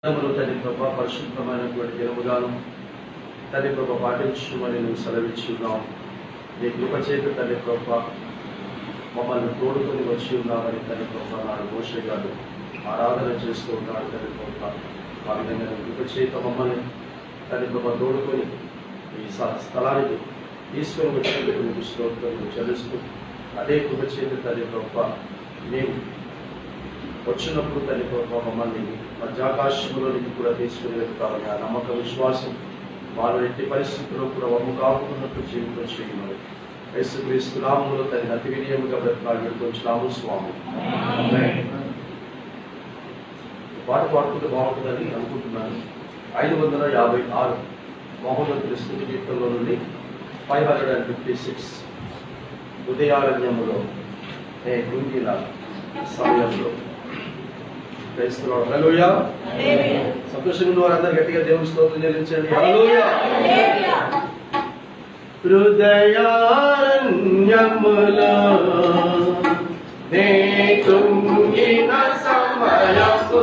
తల్లి ప్రభా పరిశుద్ధమైనటువంటి దినముగాను తల్లి ప్రభ పాటించుమని నువ్వు సెలవిచ్చి ఉన్నావు. నీ కృప చేత తల్లి ప్రభ మమ్మల్ని తోడుకొని వచ్చి ఉన్నామని తల్లి ప్రభ నాడు మోషే గారు ఆరాధన చేస్తూ ఉన్నాడు. తల్లి ప్రభ ఆ విధంగా కృప చేత మమ్మల్ని తల్లి ప్రభ తోడుకొని ఈ స్థలానికి తీసుకొని వచ్చినందుకు నీకు స్తోత్రం చెల్లిస్తూ, అదే కృప చేత తల్లి ప్రభ మేము వచ్చినప్పుడు తల్లి ప్రభ మమ్మల్ని మధ్యాకాశంలోనికి కూడా తీసుకుని వెళ్తామని ఆ నమ్మక విశ్వాసం వారు ఎట్టి పరిస్థితుల్లో కూడా వమ్ము కాకున్నట్టు జీవితం చేయమని యేసుక్రీస్తు నామములో తల్లి అతి వినయముగా బ్రతకాడుకొచ్చున్నాము స్వామి. పాట పాడుకుంటే బాగుంటుందని అనుకుంటున్నాను. 556 మహోన్నతుల స్తుతి గీతంలో నుండి 556 ఉదయారణ్యములో కృంగిన సమయంలో. హల్లెలూయా. సంతోషంగా ఉన్న వారందరూ గట్టిగా దేవుని స్తోత్రం చెల్లించండి. హల్లెలూయా. హృదయారణ్యములో నే కృంగిన సమయములో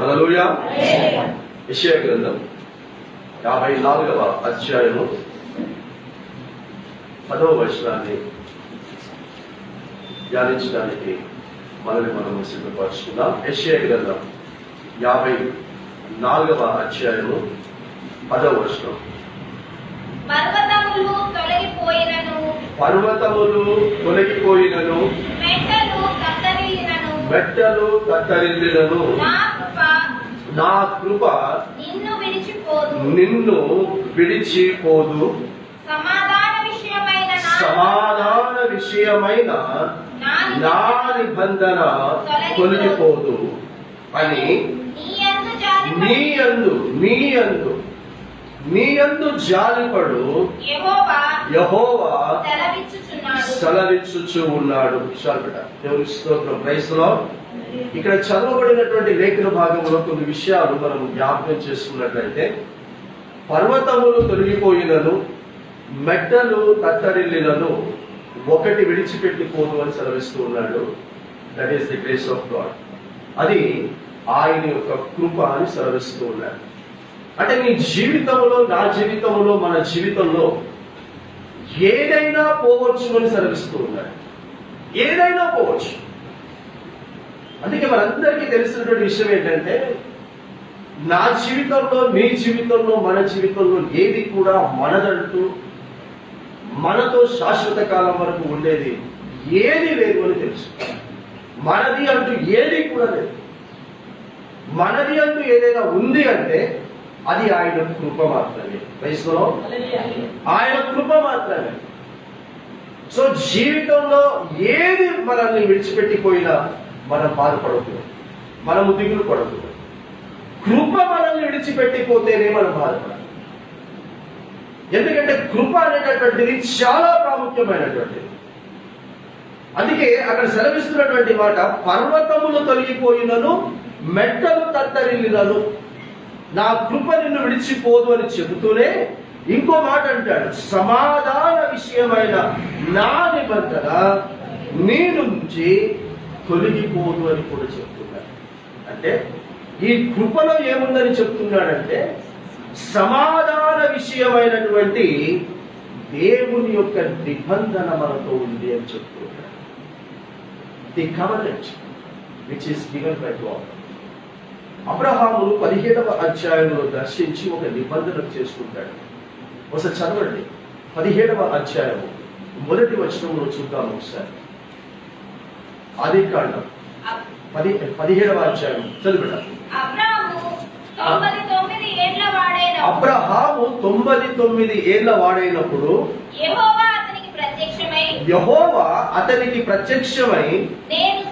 హల్లెలూయా. యెషయా గ్రంథం 54వ అధ్యాయము 10వ వచనాన్ని ధ్యానించడానికి మనము సిద్ధపరుచుకుందాం. యెషయా గ్రంథం 54వ అధ్యాయము 10వ వచనం. పర్వతములు తొలగిపోయినను మెట్టలు కత్తరిల్లినను నా కృప నిన్ను విడిచిపోదు, సమాధాన విషయమైన నా నిబంధన తొలగిపోదు అని నీ యందు జాలిపడు యెహోవా సెలవిచ్చుచు ఉన్నాడు. దేవుని స్తోత్రం. Praise the Lord. ఇక్కడ చదవబడినటువంటి లేఖన భాగంలో కొన్ని విషయాలు మనం జ్ఞాపకం చేసుకున్నట్లయితే, పర్వతములు తొలగిపోయినను మెట్టలు తత్తరిల్లినను ఒకటి విడిచిపెట్టిపోదు అని సెలవిస్తూ ఉన్నాడు. That is the grace of God. అది ఆయన యొక్క కృప అని సెలవిస్తూ ఉన్నాడు. అంటే నీ జీవితంలో, నా జీవితంలో, మన జీవితంలో ఏదైనా పోవచ్చు అని సెలవిస్తూ ఉన్నాడు. ఏదైనా పోవచ్చు. అందుకే మనందరికీ తెలిసినటువంటి విషయం ఏంటంటే, నా జీవితంలో, నీ జీవితంలో, మన జీవితంలో ఏది కూడా మనదంటూ మనతో శాశ్వత కాలం వరకు ఉండేది ఏది లేదు అని తెలుసు. మనది అంటూ ఏది కూడా లేదు. మనది అంటూ ఏదైనా ఉంది అంటే అది ఆయన కృప మాత్రమే. క్రైస్తవులో ఆయన కృప మాత్రమే. సో జీవితంలో ఏది మనల్ని విడిచిపెట్టిపోయినా మనం బాధపడకూడదు, మనము దిగులు పడకూడదు. కృప మనల్ని విడిచిపెట్టిపోతేనే మనం బాధపడాలి. ఎందుకంటే కృప అనేటటువంటిది చాలా ప్రాముఖ్యమైనటువంటిది. అందుకే అక్కడ సెలవిస్తున్నటువంటి మాట, పర్వతములు తొలగిపోయినను మెట్టలు తత్తరిల్లినను నా కృప నిన్ను విడిచిపోదు అని చెబుతూనే ఇంకో మాట అంటాడు, సమాధాన విషయమైన నా నిబంధన నీ నుంచి తొలగిపోదు అని కూడా చెప్తున్నాడు. అంటే ఈ కృపలో ఏముందని చెప్తున్నాడంటే, సమాధాన విషయమైనటువంటి దేవుని యొక్క నిబంధన మనతో ఉంది అని చెప్తున్నాడు. The covenant which is given by God. అబ్రహామును 17వ అధ్యాయంలో దర్శించి ఒక నిబంధన చేసుకుంటాడు. ఒకసారి చదవండి. 17వ అధ్యాయము 1వ వచనంలో చూద్దాము ఒకసారి. ఆదికాండం 17వ అధ్యాయం చదివాడు. అబ్రహాము 99 ఏళ్ల వాడైనప్పుడు యెహోవా అతనికి ప్రత్యక్షమై నేను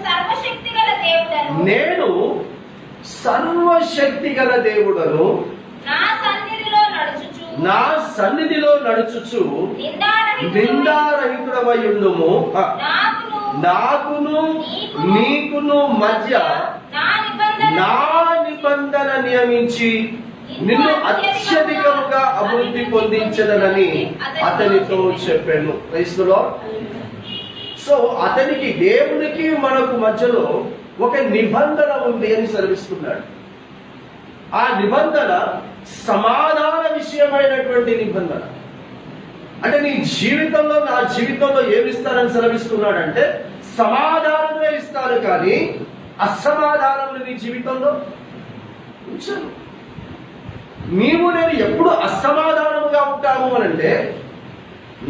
సర్వశక్తి గల దేవుడను, నా సన్నిధిలో నడుచుచు నిందారహితుడవై ఉండుము, నాకును నీకును మధ్య నా నిబంధన నియమించి నిన్ను అత్యధికముగా అభివృద్ధి పొందించదనని అతనితో చెప్పాను. క్రైస్తవులో సో అతనికి దేవునికి మనకు మధ్యలో ఒక నిబంధన ఉంది అని సెలవిస్తున్నాడు. ఆ నిబంధన సమాధాన విషయమైనటువంటి నిబంధన. అంటే నీ జీవితంలో నా జీవితంలో ఏమిస్తానని సెలవిస్తున్నాడంటే సమాధానమే ఇస్తాను, కానీ అసమాధానం నీ జీవితంలో ఉంచను. నీవు నేను ఎప్పుడు అసమాధానముగా ఉంటాము అనంటే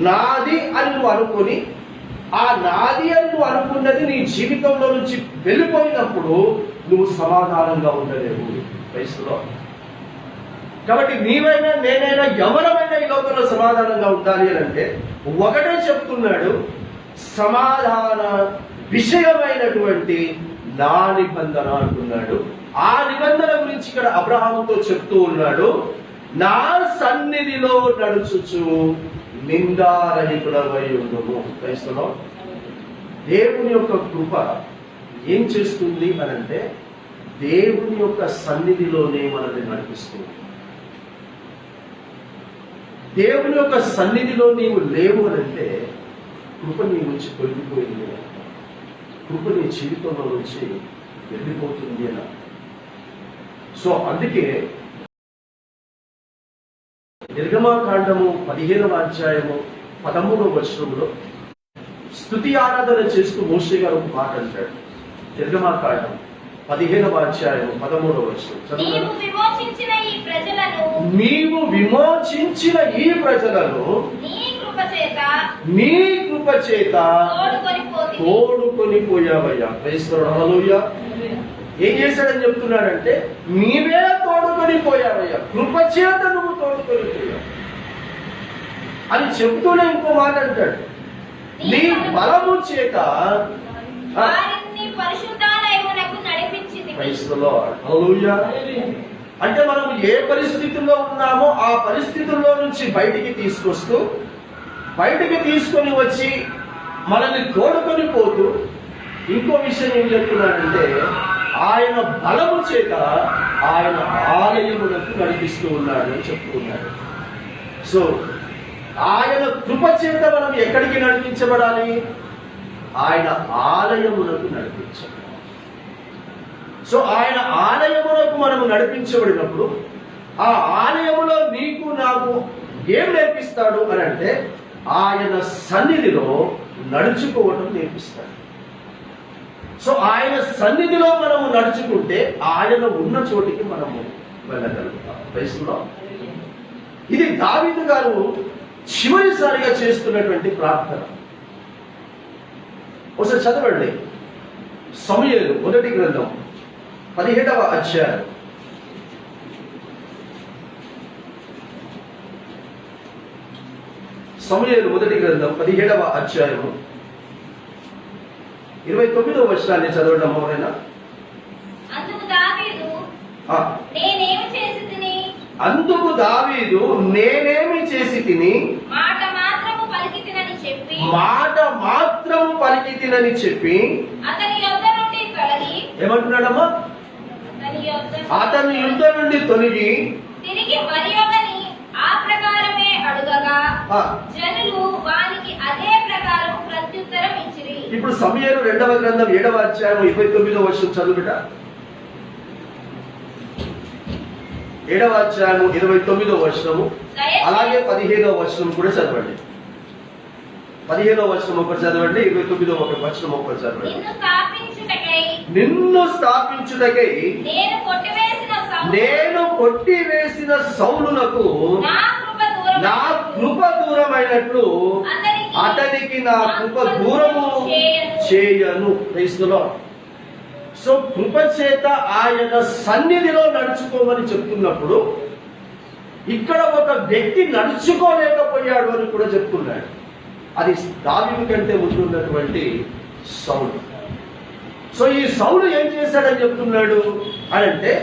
నాది అని నువ్వు అనుకొని ఆ నాది అని నువ్వు అనుకున్నది నీ జీవితంలో నుంచి వెళ్ళిపోయినప్పుడు నువ్వు సమాధానంగా ఉండలేవు. వయసులో కాబట్టి నీవైనా నేనైనా ఎవరమైనా ఈ లోకంలో సమాధానంగా ఉండాలి అని అంటే ఒకటే చెప్తున్నాడు, సమాధాన విషయమైనటువంటి నా నిబంధన అంటున్నాడు. ఆ నిబంధన గురించి ఇక్కడ అబ్రహాముతో చెప్తూ ఉన్నాడు, నా సన్నిధిలో నడుచుచు నిందారహితుడవై ఉండుము. క్రైస్తవులో దేవుని యొక్క కృప ఏం చేస్తుంది అనంటే దేవుని యొక్క సన్నిధిలోనే మనల్ని నడిపిస్తుంది. దేవుని యొక్క సన్నిధిలో నీవు లేవు అనంటే కృప నీ నుంచి తొలగిపోయింది, కృప నీ జీవితంలో నుంచి వెళ్ళిపోతుంది అన్న. సో అందుకే నిర్గమాకాండము 15వ అధ్యాయము 13వ వచనంలో స్తుతి ఆరాధన చేస్తూ మోషే గారు ఒక మాట అంటాడు. నిర్గమాకాండం 15వ అధ్యాయము 13వ వచనం, నీవు విమోచించిన ఈ ప్రజలను నీ కృప చేత తోడుకొని పోయావయ్యా. క్రైస్తవుడు హల్లెలూయా. ఏం చేశాడని చెప్తున్నాడంటే నీవే తోడుకొని పోయావయ్యా, కృప చేత నువ్వు తోడుకొని పోయావు అని చెప్తూనే ఇంకో మాట అంటాడు, నీ బలము చేత అంటే మనం ఏ పరిస్థితుల్లో ఉన్నామో ఆ పరిస్థితుల్లో నుంచి బయటికి తీసుకొని వచ్చి మనల్ని తోడుకొని పోతూ ఇంకో విషయం ఏం చెప్తున్నాడంటే ఆయన బలము చేత ఆయన ఆలయములకు నడిపిస్తూ ఉన్నాడు అని చెప్తున్నాడు. సో ఆయన కృప చేత మనం ఎక్కడికి నడిపించబడాలి? ఆయన ఆలయములకు నడిపించబడాలి. సో ఆయన ఆలయములకు మనము నడిపించబడినప్పుడు ఆ ఆలయములో నీకు నాకు ఏం నేర్పిస్తాడు అని అంటే ఆయన సన్నిధిలో నడుచుకోవడం నేర్పిస్తాడు. సో ఆయన సన్నిధిలో మనము నడుచుకుంటే ఆయన ఉన్న చోటికి మనము వెళ్ళగలుగుతాం. వయసులో ఇది దావీదు గారు చివరిసారిగా చేస్తున్నటువంటి ప్రార్థన. ఒకసారి చదవండి, సమూయేలు మొదటి గ్రంథం 17వ అధ్యాయం. సమూయేలు మొదటి గ్రంథం 17వ అధ్యాయము 29వ వచనాన్ని చదవండి అమ్మవరైనా. అందుకు దావీదు నేనేమి చేసి తిని మాట మాత్రము పలికి తినని చెప్పి ఏమంటున్నాడమ్మా? అతని యుద్ధ నుండి తొలగి తిరిగి మరియొకని ఆ ప్రకారమే అడుగగా జనులు వానికి అదే ప్రకారం ప్రత్యుత్తరం ఇచ్చిరి. ఇప్పుడు సమూయేలు 2వ గ్రంథం 7వ అధ్యాయం 29వ వచనం చదువుట. 7వ అధ్యాయం 29వ వచనము అలాగే 15వ వచనం కూడా చదవండి. 15వ వచనం ఒకటి చదవండి, 29వ వచనం ఒకటి చదవండి. నిన్ను స్థాపించుటకై నేను కొట్టివేసిన సౌలునకు నా కృప దూరమైనట్లు అతనికి నా కృప దూరము చేయను. క్రీస్తులో సో కృప చేత ఆయన సన్నిధిలో నడుచుకోమని చెప్తున్నప్పుడు ఇక్కడ ఒక వ్యక్తి నడుచుకోలేకపోయాడు అని కూడా చెప్తున్నాడు. అది దావీదు కంటే ముందున్నటువంటి సౌలు. సో ఈ సౌలు ఏం చేశాడని చెప్తున్నాడు అని అంటే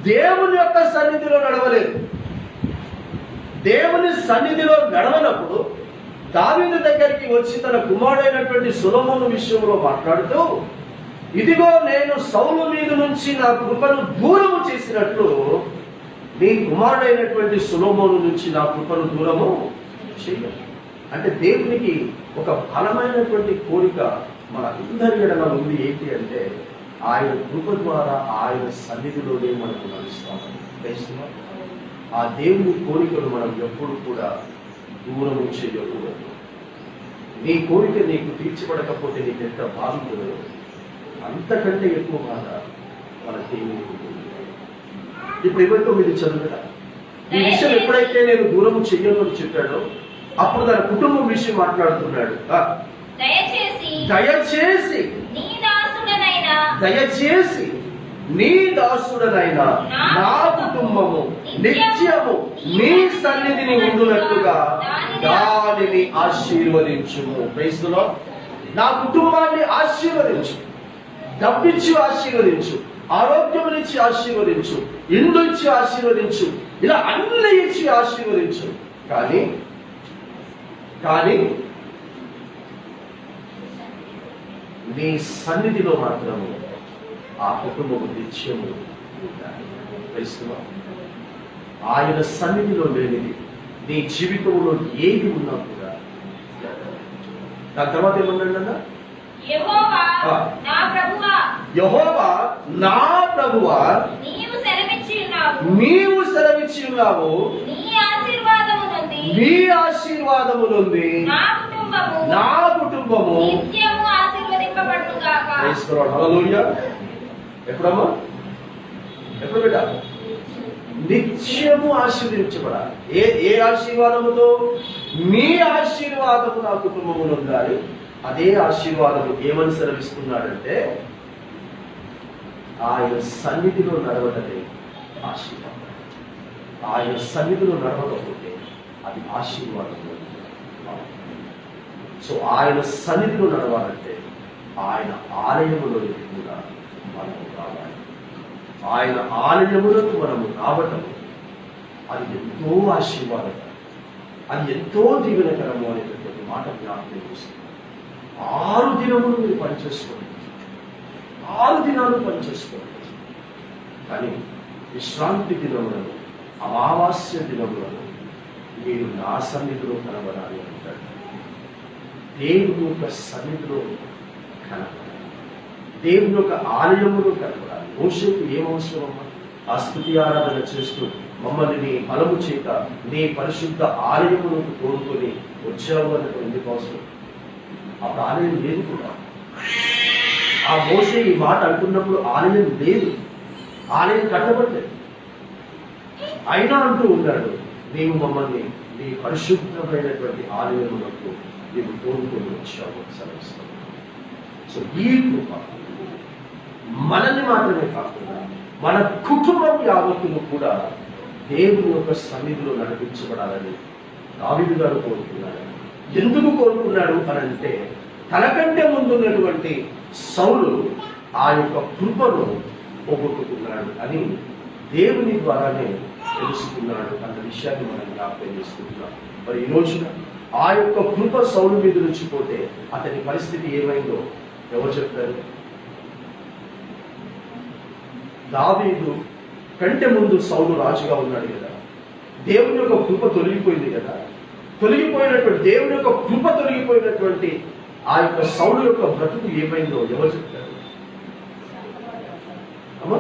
దేవుని యొక్క సన్నిధిలో నడవలేదు. దేవుని సన్నిధిలో నడవనప్పుడు దావీదు దగ్గరికి వచ్చి తన కుమారుడైనటువంటి సొలొమోను విషయంలో మాట్లాడుతూ, ఇదిగో నేను సౌలు మీద నుంచి నా కృపను దూరము చేసినట్లు నీ కుమారుడైనటువంటి సొలొమోను నుంచి నా కృపను దూరము చేయను. అంటే దేవునికి ఒక బలమైనటువంటి కోరిక మన అందరి ఎడల ఉంది. ఏంటి అంటే ఆయన కృప ద్వారా ఆయన సన్నిధిలోనే మనకు నడుస్తామని తెలుసుకున్నాం. ఆ దేవుని కోరికను మనం ఎప్పుడు కూడా దూరము చేయకూడదు. నీ కోరిక నీకు తీర్చబడకపోతే నీకు ఎంత బాధ ఉంటుందో అంతకంటే ఎక్కువ బాధ మన దేవునికి ఉంటుంది. ఇప్పుడు 29 చదువుతా. ఈ విషయం ఎప్పుడైతే నేను దూరము చెయ్యను అని చెప్పాడో అప్పుడు తన కుటుంబం విషయం మాట్లాడుతున్నాడు. దయచేసి నీ దాసుడనైన నా కుటుంబము నిత్యము నీ సన్నిధిని ఉండునట్లుగా దానిని ఆశీర్వదించుము. క్రైస్తులో నా కుటుంబాన్ని ఆశీర్వదించు, డబ్బిచ్చి ఆశీర్వదించు, ఆరోగ్యమునిచ్చి ఆశీర్వదించు, ఇల్లు ఇచ్చి ఆశీర్వదించు, ఇలా అన్ని ఇచ్చి ఆశీర్వదించు. కానీ నీ సన్నిధిలో మాత్రము ఆ కుటుంబము నిత్యము ఉండాలి. తెలుసుకున్నా? ఆయన సన్నిధిలో లేనిది నీ జీవితంలో ఏది ఉన్నా కూడా. దాని తర్వాత ఏమన్నాడన్నా? యెహోవా నా ప్రభువా నీవు సెలవిచ్చి ఉన్నావు, నీ ఆశీర్వాదము నుండి నా కుటుంబము హల్లెలూయా. ఎప్పుడమ్మా? ఎప్పుడు బిడ్డ? నిత్యము ఆశీర్వదించబడాలి. ఏ ఆశీర్వాదముతో? నీ ఆశీర్వాదము నా కుటుంబములో ఉండాలి. అదే ఆశీర్వాదము ఏమని సెలవిస్తున్నాడంటే ఆయన సన్నిధిలో నడవడమే ఆశీర్వాదం. ఆయన సన్నిధిలో నడవకపోతే అది ఆశీర్వాదం. సో ఆయన సన్నిధిలో నడవాలంటే ఆయన ఆలయములోకి కూడా మనము రావాలి. ఆయన ఆలయములకు మనము రావటం అది ఎంతో ఆశీర్వాదకరం, అది ఎంతో దీవెనకరము అనేటటువంటి మాట జ్ఞాపకం చేస్తుంది. 6 దినములు మీరు పనిచేసుకోండి, 6 దినాలు పనిచేసుకోండి. కానీ విశ్రాంతి దినములను, అమావాస్య దినములను మీరు నా సన్నిధిలో కనబడాలి అంటాడు. దేవుని యొక్క సన్నిధిలో కనబడాలి, దేవుని యొక్క ఆలయములో కనబడాలి. మోషేకు ఏం అవసరమమ్మా? ఆ స్తుతి ఆరాధన చేస్తూ మమ్మల్ని నీ బలము చేత నీ పరిశుద్ధ ఆలయములకు తోడుకొని వచ్చావు అన్నట్టు ఎందుకు అవసరం? అప్పుడు ఆలయం లేదు కూడా. ఆ మోషే ఈ మాట అంటున్నప్పుడు ఆలయం లేదు, ఆలయం కట్టబడలేదు. అయినా అంటూ ఉన్నాడు, నీవు మమ్మల్ని నీ పరిశుద్ధమైనటువంటి ఆలయములకు నీవు తోడుకొని వచ్చావు సెలవిస్తావు. సో ఈ కృప మనల్ని మాత్రమే కాకుండా మన కుటుంబం యావత్తును కూడా దేవుని యొక్క సన్నిధిలో నడిపించబడాలని దావీదు గారు కోరుకున్నాడు. ఎందుకు కోరుకున్నాడు అని అంటే తనకంటే ముందున్నటువంటి సౌలు ఆ యొక్క కృపను పోగొట్టుకున్నాడు అని దేవుని ద్వారానే తెలుసుకున్నాడు అన్న విషయాన్ని మనం జ్ఞాపకం చేసుకుంటున్నాం. మరి ఈ రోజున ఆ యొక్క కృప సౌలు మీద నుంచి పోతే అతని పరిస్థితి ఏమైందో ఎవరు చెప్తారు? దావీదు కంటే ముందు సౌలు రాజుగా ఉన్నాడు కదా, దేవుని యొక్క కృప తొలగిపోయింది కదా. తొలగిపోయినటువంటి దేవుని యొక్క కృప తొలగిపోయినటువంటి ఆ యొక్క సౌలు యొక్క బ్రతుకు ఏమైందో ఎవరు చెప్తారు? అమ్మా,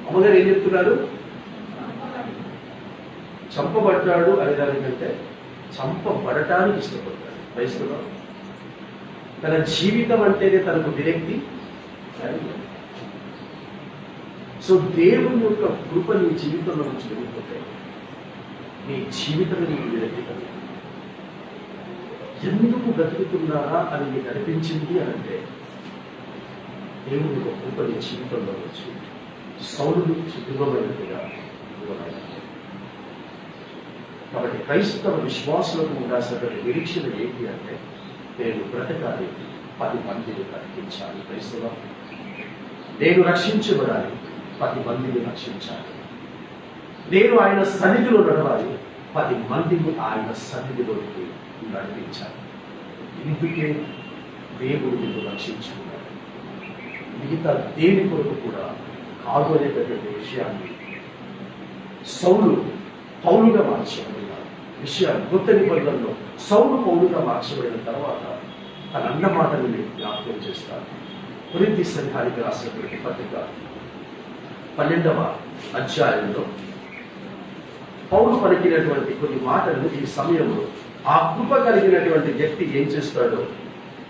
అమ్మగారు ఏం చెప్తున్నారు? చంపబడ్డాడు అనే దానికంటే చంపబడటానికి ఇష్టపడ్డాడు. క్రైస్తవులు తన జీవితం అంటేనే తనకు విరక్తి. సో దేవుని యొక్క కృప నీ జీవితంలో నుంచి వెళ్ళిపోతే నీ జీవితంలో నీకు విరక్తి కలుగుతుంది. ఎందుకు బ్రతుకుతున్నారా అని నీకు అనిపించింది అని అంటే దేవుని యొక్క కృప నీ జీవితంలో వచ్చి సౌలు నుంచి దూరమైనట్టుగా దూరమైనది. కాబట్టి క్రైస్తవ విశ్వాసులకు ఉండాల్సినటువంటి నిరీక్షణ ఏంటి అంటే నేను బ్రతకాలి, 10 మందిని బ్రతికించాలి. క్రైస్తవ నేను రక్షించబడాలి, 10 మందిని రక్షించాలి. నేను ఆయన సన్నిధిలో నడవాలి, 10 మందిని ఆయన సన్నిధిలోకి నడిపించాలి. ఇందుకే దేవుడు నిన్ను రక్షించుకున్నాడు. మిగతా దేని కొరకు కూడా కాదు అనేటటువంటి విషయాన్ని సౌలు పౌలుగా మార్చబడిన విషయాన్ని కొత్త నిబంధనలో సౌలు పౌలుగా మార్చబడిన తర్వాత తన అన్న మాటను నేను జ్ఞాపకం చేస్తాను. కొరింథీ సంఘానికి రాసినటువంటి పత్రిక 12వ అధ్యాయంలో పౌలు పలికినటువంటి కొన్ని మాటలను ఈ సమయంలో ఆ కృప కలిగినటువంటి వ్యక్తి ఏం చేస్తాడో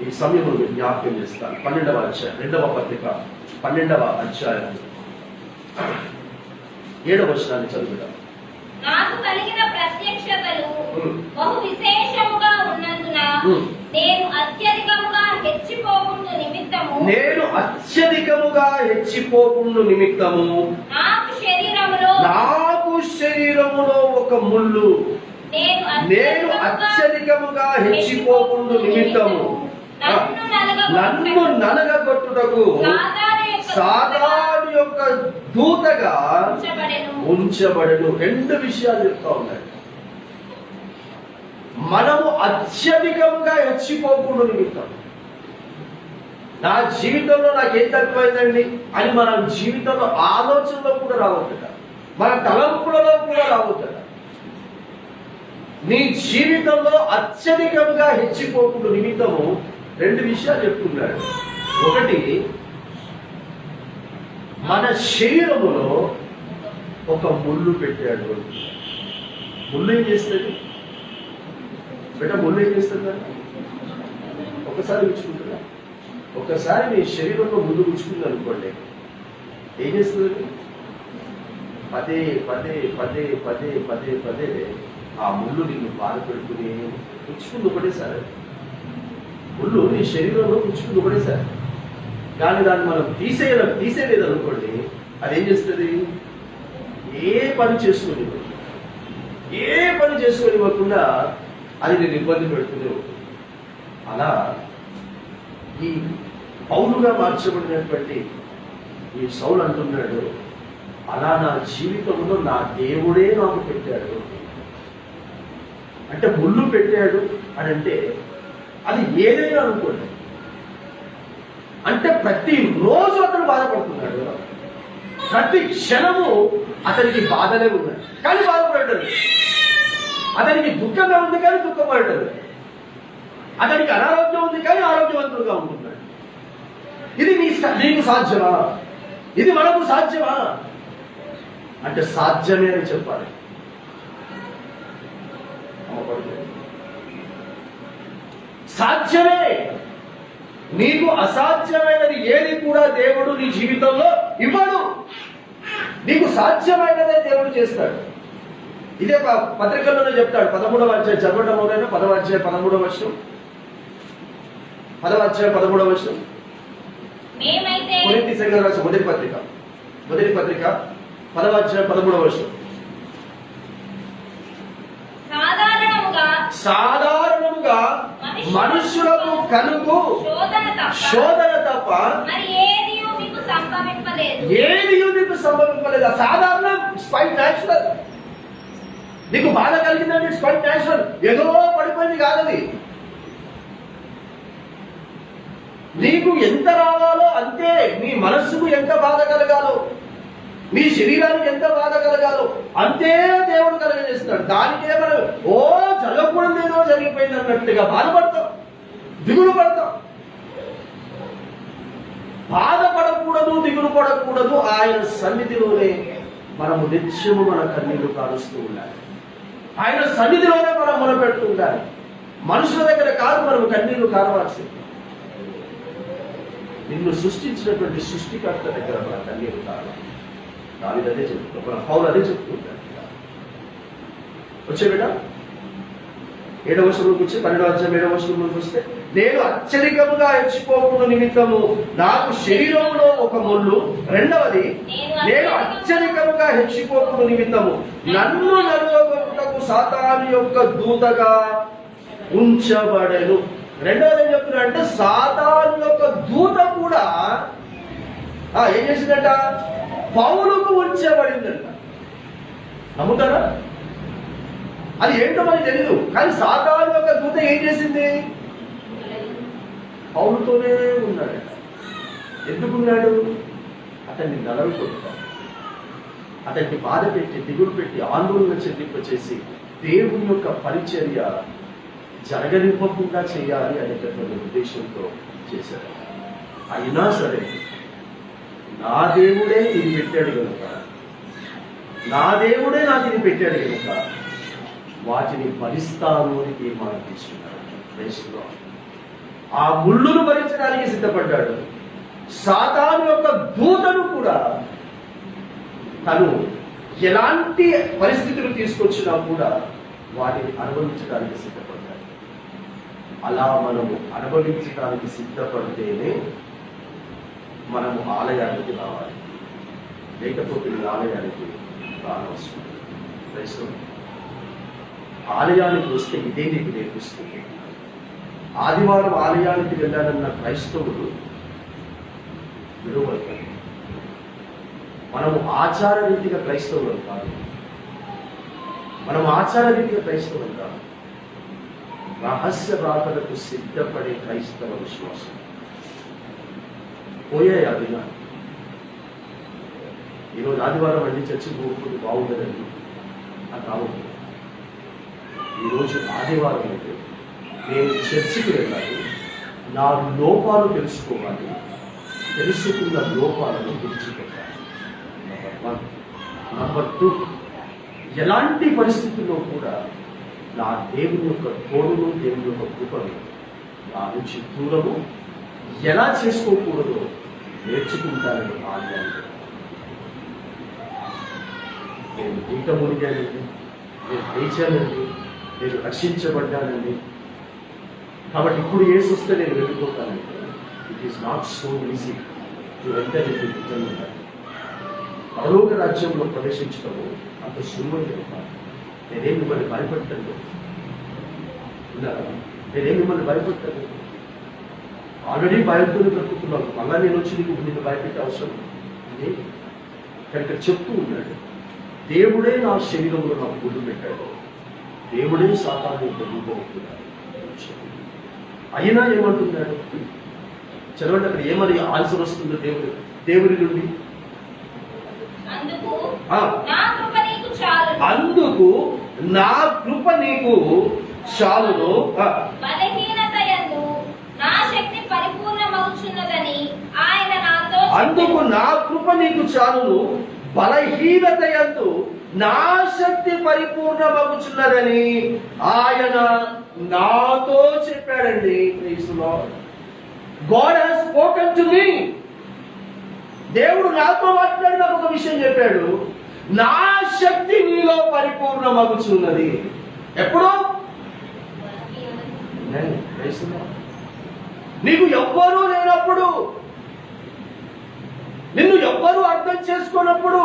ఈ సమయంలో నేను జ్ఞాపకం చేస్తాను. 12వ అధ్యాయం 2వ పత్రిక 12వ అధ్యాయం 7వ వచనాన్ని చదువుతాం. నాకు కలిగిన ప్రత్యక్షతలు బహు విశేషముగా ఉన్నందున నేను అత్యధికముగా హెచ్చిపోకుండా నిమిత్తము నాకు శరీరములో ఒక ముళ్ళు, నేను అత్యధికముగా హెచ్చిపోకుండా నిమిత్తము నన్ను నలగగొట్టుటకు సాతాను యొక్క దూతగా ఉంచబడెను. 2 విషయాలు చెప్తా ఉన్నాయి. మనము అత్యధికంగా హెచ్చిపోకుండా నిమిత్తం, నా జీవితంలో నాకేం తక్కువైందండి అని మన జీవితంలో ఆలోచనలో కూడా రావద్దట, మన తలంపులలో కూడా రావద్దట. నీ జీవితంలో అత్యధికంగా హెచ్చిపోకుండా నిమిత్తము 2 విషయాలు చెప్తున్నాడు. ఒకటి, మన శరీరములో ఒక ముళ్ళు పెట్టాడు. ముళ్ళు ఏం చేస్తుంది ముళ్ళు ఏం చేస్తుంది? ఒకసారి గుచ్చుకుంటుందా? ఒకసారి మీ శరీరంలో ముళ్ళు గుచ్చుకుంది అనుకోండి, ఏం చేస్తుంది? పదే పదే పదే పదే పదే పదే ఆ ముళ్ళు నిన్ను బాధ పెడుతుంది. గుచ్చుకుంది ఒకటేసారి, ముళ్ళు నీ శరీరంలో గుచ్చుకుంది ఒకటేసారి. కానీ దాన్ని మనం తీసేయలేదు అనుకోండి, అదేం చేస్తుంది? ఏ పని చేసుకోనివ్వకుండా అది నేను ఇబ్బంది పెడుతూనే ఉంటుంది. అలా ఈ పౌలుగా మార్చబడినటువంటి ఈ సౌలు అంటున్నాడు, అలా నా జీవితంలో నా దేవుడే నాకు పెట్టాడు. అంటే ముళ్ళు పెట్టాడు అని అంటే అది ఏదైనా అనుకోండి, అంటే ప్రతి రోజు అతను బాధపడుతున్నాడు, ప్రతి క్షణము అతనికి బాధలే ఉన్నాయి కానీ బాధపడ్డాడు, అతనికి దుఃఖంగా ఉంది కానీ దుఃఖపడ్డాడు, అతనికి అనారోగ్యం ఉంది కానీ ఆరోగ్యవంతుడుగా ఉంటున్నాడు. ఇది నీకు సాధ్యమా? ఇది మనకు సాధ్యమా అంటే సాధ్యమే అని చెప్పాలి. సాధ్యమే. నీకు అసాధ్యమైనది ఏది కూడా దేవుడు నీ జీవితంలో ఇవ్వడు. నీకు సాధ్యమైనదే దేవుడు చేస్తాడు. ఇదే పత్రికల్లోనే చెప్తాడు. 13వ అధ్యాయం చదవడం మొదలైన 10వ అధ్యాయం 13వ వచనం, 10వ అధ్యాయం 13వ వచనం. కొరింథీ సంఘానికి రాసిన మొదటి పత్రిక 10వ అధ్యాయం 13వ వచనం. సాధారణముగా మనుషులకు కలుగు శోధన తప్ప ఏది మీకు సంభవింపలేదు. సాధారణం, స్పైట్ న్యాచురల్. నీకు బాధ కలిగిందంటే స్పైట్ న్యాచురల్, ఏదో పడిపోయింది కాదది. నీకు ఎంత రావాలో అంతే. నీ మనస్సుకు ఎంత బాధ కలగాలో, నీ శరీరానికి ఎంత బాధ కలగాలో అంతే దేవుడు కలగజేస్తున్నాడు. దానికే మనం జరగకూడదు ఏదో జరిగిపోయింది అన్నట్టుగా బాధపడతాం, దిగులు పడతాం. బాధపడకూడదు, దిగులు పడకూడదు. ఆయన సన్నిధిలోనే మనము నిత్యము మన కన్నీళ్లు కారుస్తూ ఉండాలి. ఆయన సన్నిధిలోనే మనం మొరపెడుతూ ఉండాలి. మనుషుల దగ్గర కాదు మనము కన్నీళ్లు కారవాల్సింది. నిన్ను సృష్టించినటువంటి సృష్టికర్త దగ్గర మన కన్నీళ్లు కావాలి. దాని అదే చెప్తున్నాం, మన పౌలు అదే చెప్తుంటాడు. వచ్చే బిడ్డ 7వ వచనంలోకి వచ్చి 12వ అధ్యాయం 7వ వచనంలోకి వస్తే, నేను అత్యధికముగా హెచ్చిపోకుండా నిమిత్తము నాకు శరీరంలో ఒక ముళ్ళు. రెండవది, నేను అత్యధికముగా హెచ్చిపోకుండా నిమిత్తము నన్ను నలుగొట్టుటకు సాతాను యొక్క దూతగా ఉంచబడెను. రెండవది ఏం చెప్తున్నా అంటే, సాతాను యొక్క దూత కూడా ఏం చేసిందంట? పౌలుకు ఉంచబడిందంట. నమ్ముతారా? అది ఏంటో మనకి తెలియదు. కానీ సాతాను యొక్క దూత ఏం చేసింది? పౌలుతోనే ఉన్నాడు. ఎందుకున్నాడు? అతన్ని నలగొట్టాడు, అతన్ని బాధ పెట్టి, దిగులు పెట్టి, ఆందోళన చెందింపచేసి దేవుని యొక్క పరిచర్య జరగనివ్వకుండా చేయాలి అనేటటువంటి ఉద్దేశంతో చేశాడు. అయినా సరే నా దేవుడే ఇది పెట్టాడు కనుక, నా దేవుడే నాకు ఇది పెట్టాడు కనుక వాటిని భరిస్తాను అని తీర్మానం తీసుకున్నాడు. ఆ ముళ్ళును భరించడానికి సిద్ధపడ్డాడు. సాతాను యొక్క దూతను కూడా తను ఎలాంటి పరిస్థితులు తీసుకొచ్చినా కూడా వాటిని అనుభవించడానికి సిద్ధపడ్డాడు. అలా మనము అనుభవించడానికి సిద్ధపడితేనే మనము ఆలయానికి రావాలి, లేకపోతే ఈ ఆలయానికి రానవసరం. ఆలయానికి వస్తే ఇదే నీకు నేర్పిస్తుంది. ఆదివారం ఆలయానికి వెళ్ళాలన్న క్రైస్తవుడు విలువలు. మనము ఆచార రీతిగా క్రైస్తవులు కాదు, మనం ఆచార రీతిగా క్రైస్తవులు కాదు, రహస్య రాకలకు సిద్ధపడే క్రైస్తవ విశ్వాసం. పోయాయి అదిగా ఈరోజు ఆదివారం అండి చర్చికి పోకపోతే బాగుండదండి అని రావద్దు. ఈరోజు ఆదివారం అయితే నేను చర్చికి వెళ్ళాలి, నా లోపాలు తెలుసుకోవాలి, తెలుసుకున్న లోపాలను విడిచిపెట్టాలి. నంబర్ 2, ఎలాంటి పరిస్థితుల్లో కూడా నా దేవుని యొక్క తోడును, దేవుని యొక్క కృపను నా నుంచి దూరము ఎలా చేసుకోకూడదో నేర్చుకుంటానని ఆజ్ఞాన్ని. నేను ఈట మునిగానండి, నేను లేచానండి, నేను రక్షించబడ్డానండి, కాబట్టి ఇప్పుడు ఏసు వస్తే నేను వెళ్ళిపోతానండి. It is not so easy to enter into return. పరలోక రాజ్యంలో ప్రవేశించడము అంత సులువైన కాదు. నేనేం మిమ్మల్ని భయపెట్టను, నేనేం మిమ్మల్ని భయపెట్టను. ఆల్రెడీ భయంతో బ్రతుకుతున్నాను, మళ్ళా నేను వచ్చి నిన్ను భయపెట్టే అవసరం లేదు. కనుక చెప్తూ ఉన్నాడు, దేవుడే నా శరీరంలో నాకు గుడ్డు పెట్టాడు, దేవుడే సాతాను యొక్క రూపమవుతున్నాడు. అయినా ఏమంటున్నాడు చదవండి, అక్కడ ఏమని ఆన్సర్ వస్తుందో దేవుడి నుండి. అందుకు నా కృప నీకు చాలును, అందుకు నా కృప నీకు చాలును, బలహీనత యందు నా శక్తి పరిపూర్ణమగుచున్నదని ఆయన నాతో చెప్పాడండి. God has spoken to me. దేవుడు నాతో మాట్లాడి నాకు ఒక విషయం చెప్పాడు, నా శక్తి నీలో పరిపూర్ణమగుచున్నది. ఎప్పుడు? నీకు ఎవ్వరూ లేనప్పుడు, నిన్ను ఎవ్వరూ అర్థం చేసుకోనప్పుడు,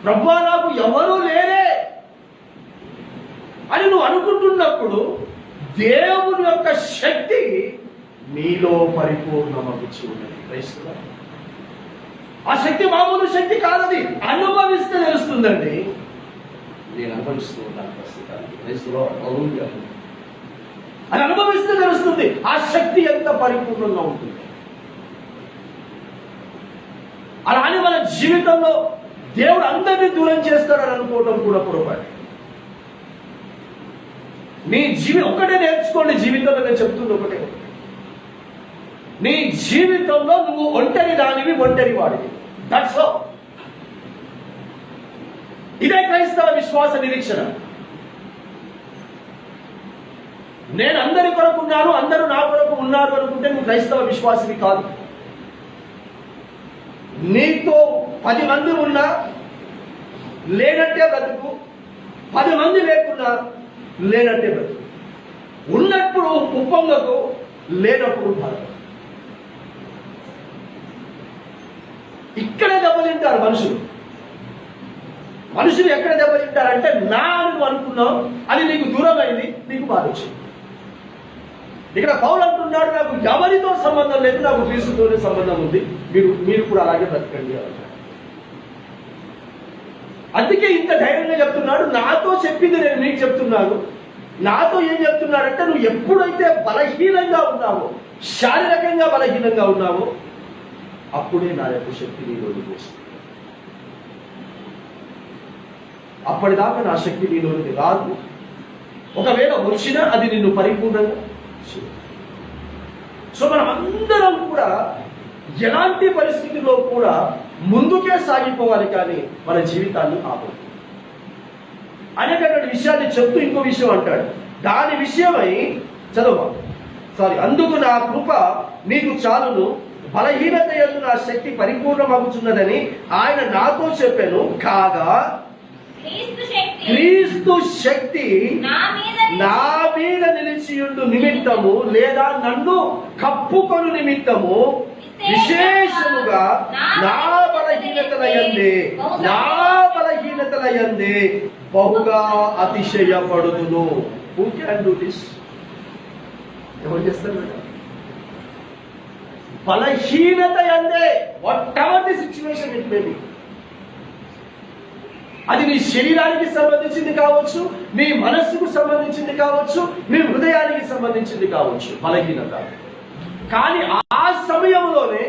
ప్రభువా నాకు ఎవరూ లేరే అని నువ్వు అనుకుంటున్నప్పుడు దేవుని యొక్క శక్తి నీలో పరిపూర్ణమగుచు ఉన్నది. ఆ శక్తి మామూలు శక్తి కాదది, అనుభవిస్తే తెలుస్తుందండి. నేను అనుభవిస్తూ ఉన్నాను ప్రస్తుతానికి, అది అనుభవిస్తే తెలుస్తుంది ఆ శక్తి ఎంత పరిపూర్ణంగా ఉంటుంది. అలానే మన జీవితంలో దేవుడు అందరినీ దూరం చేస్తాడని అనుకోవడం కూడా పొరపాటు. నీ ఒకటే నేర్చుకోండి జీవితంలో, నేను చెప్తుంది ఒకటే, నీ జీవితంలో నువ్వు ఒంటరి దానివి, ఒంటరి వాడివి. That's all. ఇదే క్రైస్తవ విశ్వాస నిరీక్షణ. నేను అందరి కొరకు ఉన్నాను, అందరూ నా కొరకు ఉన్నారు అనుకుంటే నువ్వు క్రైస్తవ విశ్వాసివి కాదు. నీతో 10 మంది ఉన్నా లేనట్టే బ్రతుకు, 10 మంది లేకున్నా లేనట్టే బ్రతుకు. ఉన్నప్పుడు ఉప్పొంగకు, లేనప్పుడు బాధ. ఇక్కడే దెబ్బతింటారు మనుషులు. మనుషులు ఎక్కడ దెబ్బతింటారంటే, నా నువ్వు అనుకున్నావు, అది నీకు దూరం అయింది, నీకు బాధ వచ్చింది. ఇక్కడ పౌలు అంటున్నాడు, నాకు ఎవరితో సంబంధం లేదు, నాకు క్రీస్తుతోనే సంబంధం ఉంది, మీరు కూడా అలాగే బ్రతకండి అంటారు. అందుకే ఇంత ధైర్యంగా చెప్తున్నాడు. నాతో చెప్పింది నేను మీకు చెప్తున్నాను. నాతో ఏం చెప్తున్నాడంటే, నువ్వు ఎప్పుడైతే బలహీనంగా ఉన్నావో, శారీరకంగా బలహీనంగా ఉన్నావో, అప్పుడే నా యొక్క శక్తి నీలోనికి వస్తుంది. అప్పటిదాకా నా శక్తి నీలోనికి రాదు. ఒకవేళ వచ్చినా అది నిన్ను పరిపూర్ణంగా చేయదు. సో మనం అందరం కూడా ఎలాంటి పరిస్థితుల్లో కూడా ముందుకే సాగిపోవాలి, కానీ మన జీవితాన్ని ఆపదు అనేటటువంటి విషయాన్ని చెప్తూ ఇంకో విషయం అంటాడు. దాని విషయమై అందుకు నా కృప నీకు చాలును, బలహీనత యందు నా శక్తి పరిపూర్ణమగుచున్నదని ఆయన నాతో చెప్పాను. కాగా క్రీస్తు శక్తి నా మీద నిలిచియుండు నిమిత్తము, లేదా నన్ను కప్పుకొను నిమిత్తము, విశేషముగా నా బలహీనతల యందే బహుగా అతిశయపడుదును. Who can do this? ఎవరు చేస్తారు? బలహీనత యందే, whatever the situation it may be. అది నీ శరీరానికి సంబంధించింది కావచ్చు, నీ మనస్సుకు సంబంధించింది కావచ్చు, నీ హృదయానికి సంబంధించింది కావచ్చు బలహీనత. కానీ ఆ సమయంలోనే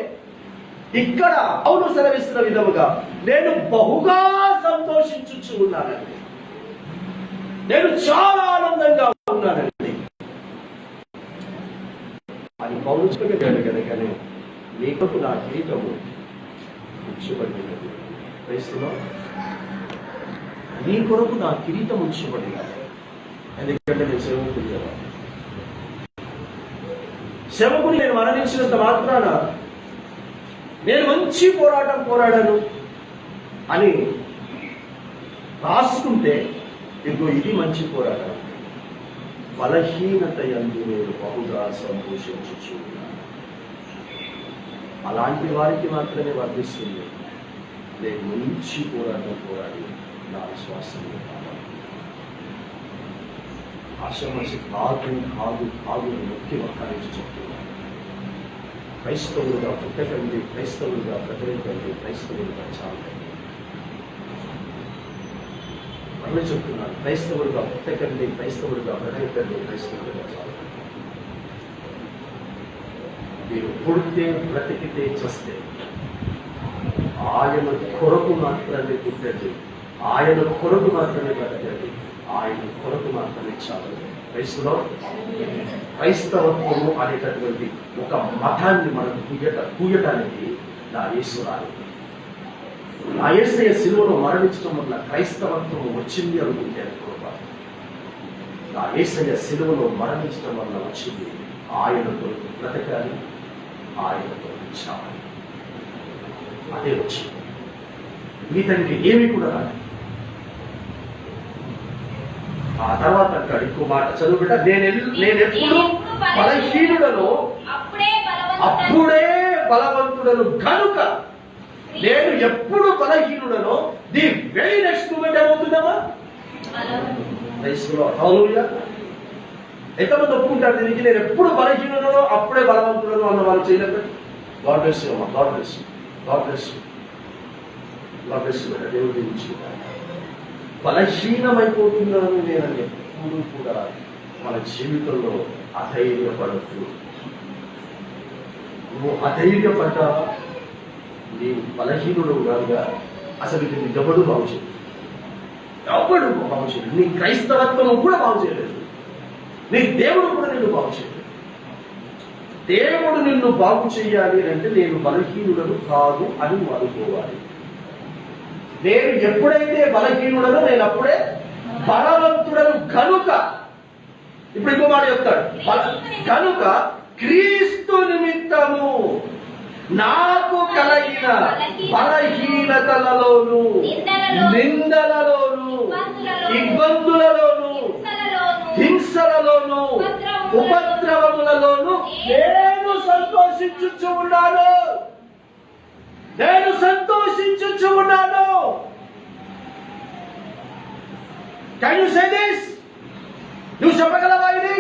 ఇక్కడ పౌలు సెలవిస్తున్న విధముగా నేను బహుగా సంతోషించుచు ఉన్నానండి, నేను చాలా ఆనందంగా ఉన్నానండి అని పౌలు చెప్పాడు. కనుకనే నీకు నా కిరీటము ఉంచబడినది. క్రైస్తవులు, నీ కొరకు నా కిరీటం ఉంచబడినది. ఎందుకంటే నేను సేవకుని కదా. సేవకుని నేను మరణించినంత మాత్రాన నేను మంచి పోరాటం పోరాడాను అని రాసుకుంటే, ఇంకో ఇది మంచి పోరాటం. బలహీనత యందు నేను బహుగా సంతోషించుచు ఉన్నాను. అలాంటి వారికి మాత్రమే వర్తిస్తుంది. నేను మంచి పోరాటం పోరాడి నా విశ్వాసాన్ని కావాలి. ఆశమసి కాదు ముఖ్య వక్కారించి చెప్తున్నాను. క్రైస్తవులుగా పుట్టకండి, క్రైస్తవులుగా ప్రకటించండి, క్రైస్తవులుగా చాలండి. మళ్ళీ చెప్తున్నాను, క్రైస్తవులుగా పుట్టకండి, క్రైస్తవులుగా ప్రకటించండి, క్రైస్తవులుగా చాలండి. మీరు పుడితే, బ్రతికితే, చస్తే ఆయన కొరకు మాత్రమే పుట్టండి, ఆయన కొరకు మాత్రమే బ్రతకండి, ఆయన కొరకు మాత్రమే చాలండి. క్రైస్తవత్వము అనేటటువంటి ఒక మతాన్ని మనకు పూయటానికి నా యేసురాలి, నా యేసయ్య సిలువలో మరణించడం వల్ల క్రైస్తవత్వము వచ్చింది అనుకుంటే అనుకోవా. నా యేసయ్య సిలువలో మరణించడం వల్ల వచ్చింది ఆయన కొరకు బ్రతకాలి, ఆయన కొరకు చావాలి. అదే వచ్చింది. ఇతనికి ఏమీ కూడా రాదు. ఆ తర్వాత అంటాడు ఇంకో మాట, చదువు బిడ్డ. నేనెప్పుడు బలహీనుడను అప్పుడే బలవంతుడను కనుక. నేను ఎప్పుడు బలహీనుడనో ది వెరీ నెక్స్ట్ మూమెంట్ ఏమవుతుందమ్మా? ఎంతమంది ఒప్పుకుంటారు దీనికి? నేను ఎప్పుడు బలహీనుడనో అప్పుడే బలవంతుడను అన్న వాళ్ళు చేయలేదు. గాడ్ బ్లెస్ యు అమ్మా, God bless you, God bless you, God bless you. దేవుడి గురించి బలహీనమైపోతున్నాను నేను ఎప్పుడు కూడా మన జీవితంలో అధైర్యపడద్దు. నువ్వు అధైర్యపడ్డా నీవు బలహీనుడు కాదుగా. అసలు ఇది ఎవడు బాగు చేయలేదు, ఎవడు బాగు చేయలేదు. నీ క్రైస్తవత్వం కూడా బాగు చేయలేదు, నీ దేవుడు కూడా నిన్ను బాగు చేయలేదు. దేవుడు నిన్ను బాగు చేయాలి అంటే నేను బలహీనుడను కాదు అని నువ్వు అనుకోవాలి. నేను ఎప్పుడైతే బలహీనుడనో నేను అప్పుడే బలవంతుడను కనుక. ఇప్పుడు ఇంకో మాట చెప్తాడు, కనుక క్రీస్తు నిమిత్తము నాకు కలిగిన బలహీనతలలోను, నిందలలోను, ఇబ్బందులలోను, హింసలలోను, ఉపద్రవములలోను నేను సంతోషించుచు ఉన్నాను. నేను సంతోషించుచు ఉన్నాను. Can you say this? నువ్వు చెప్పగలవా? ఇది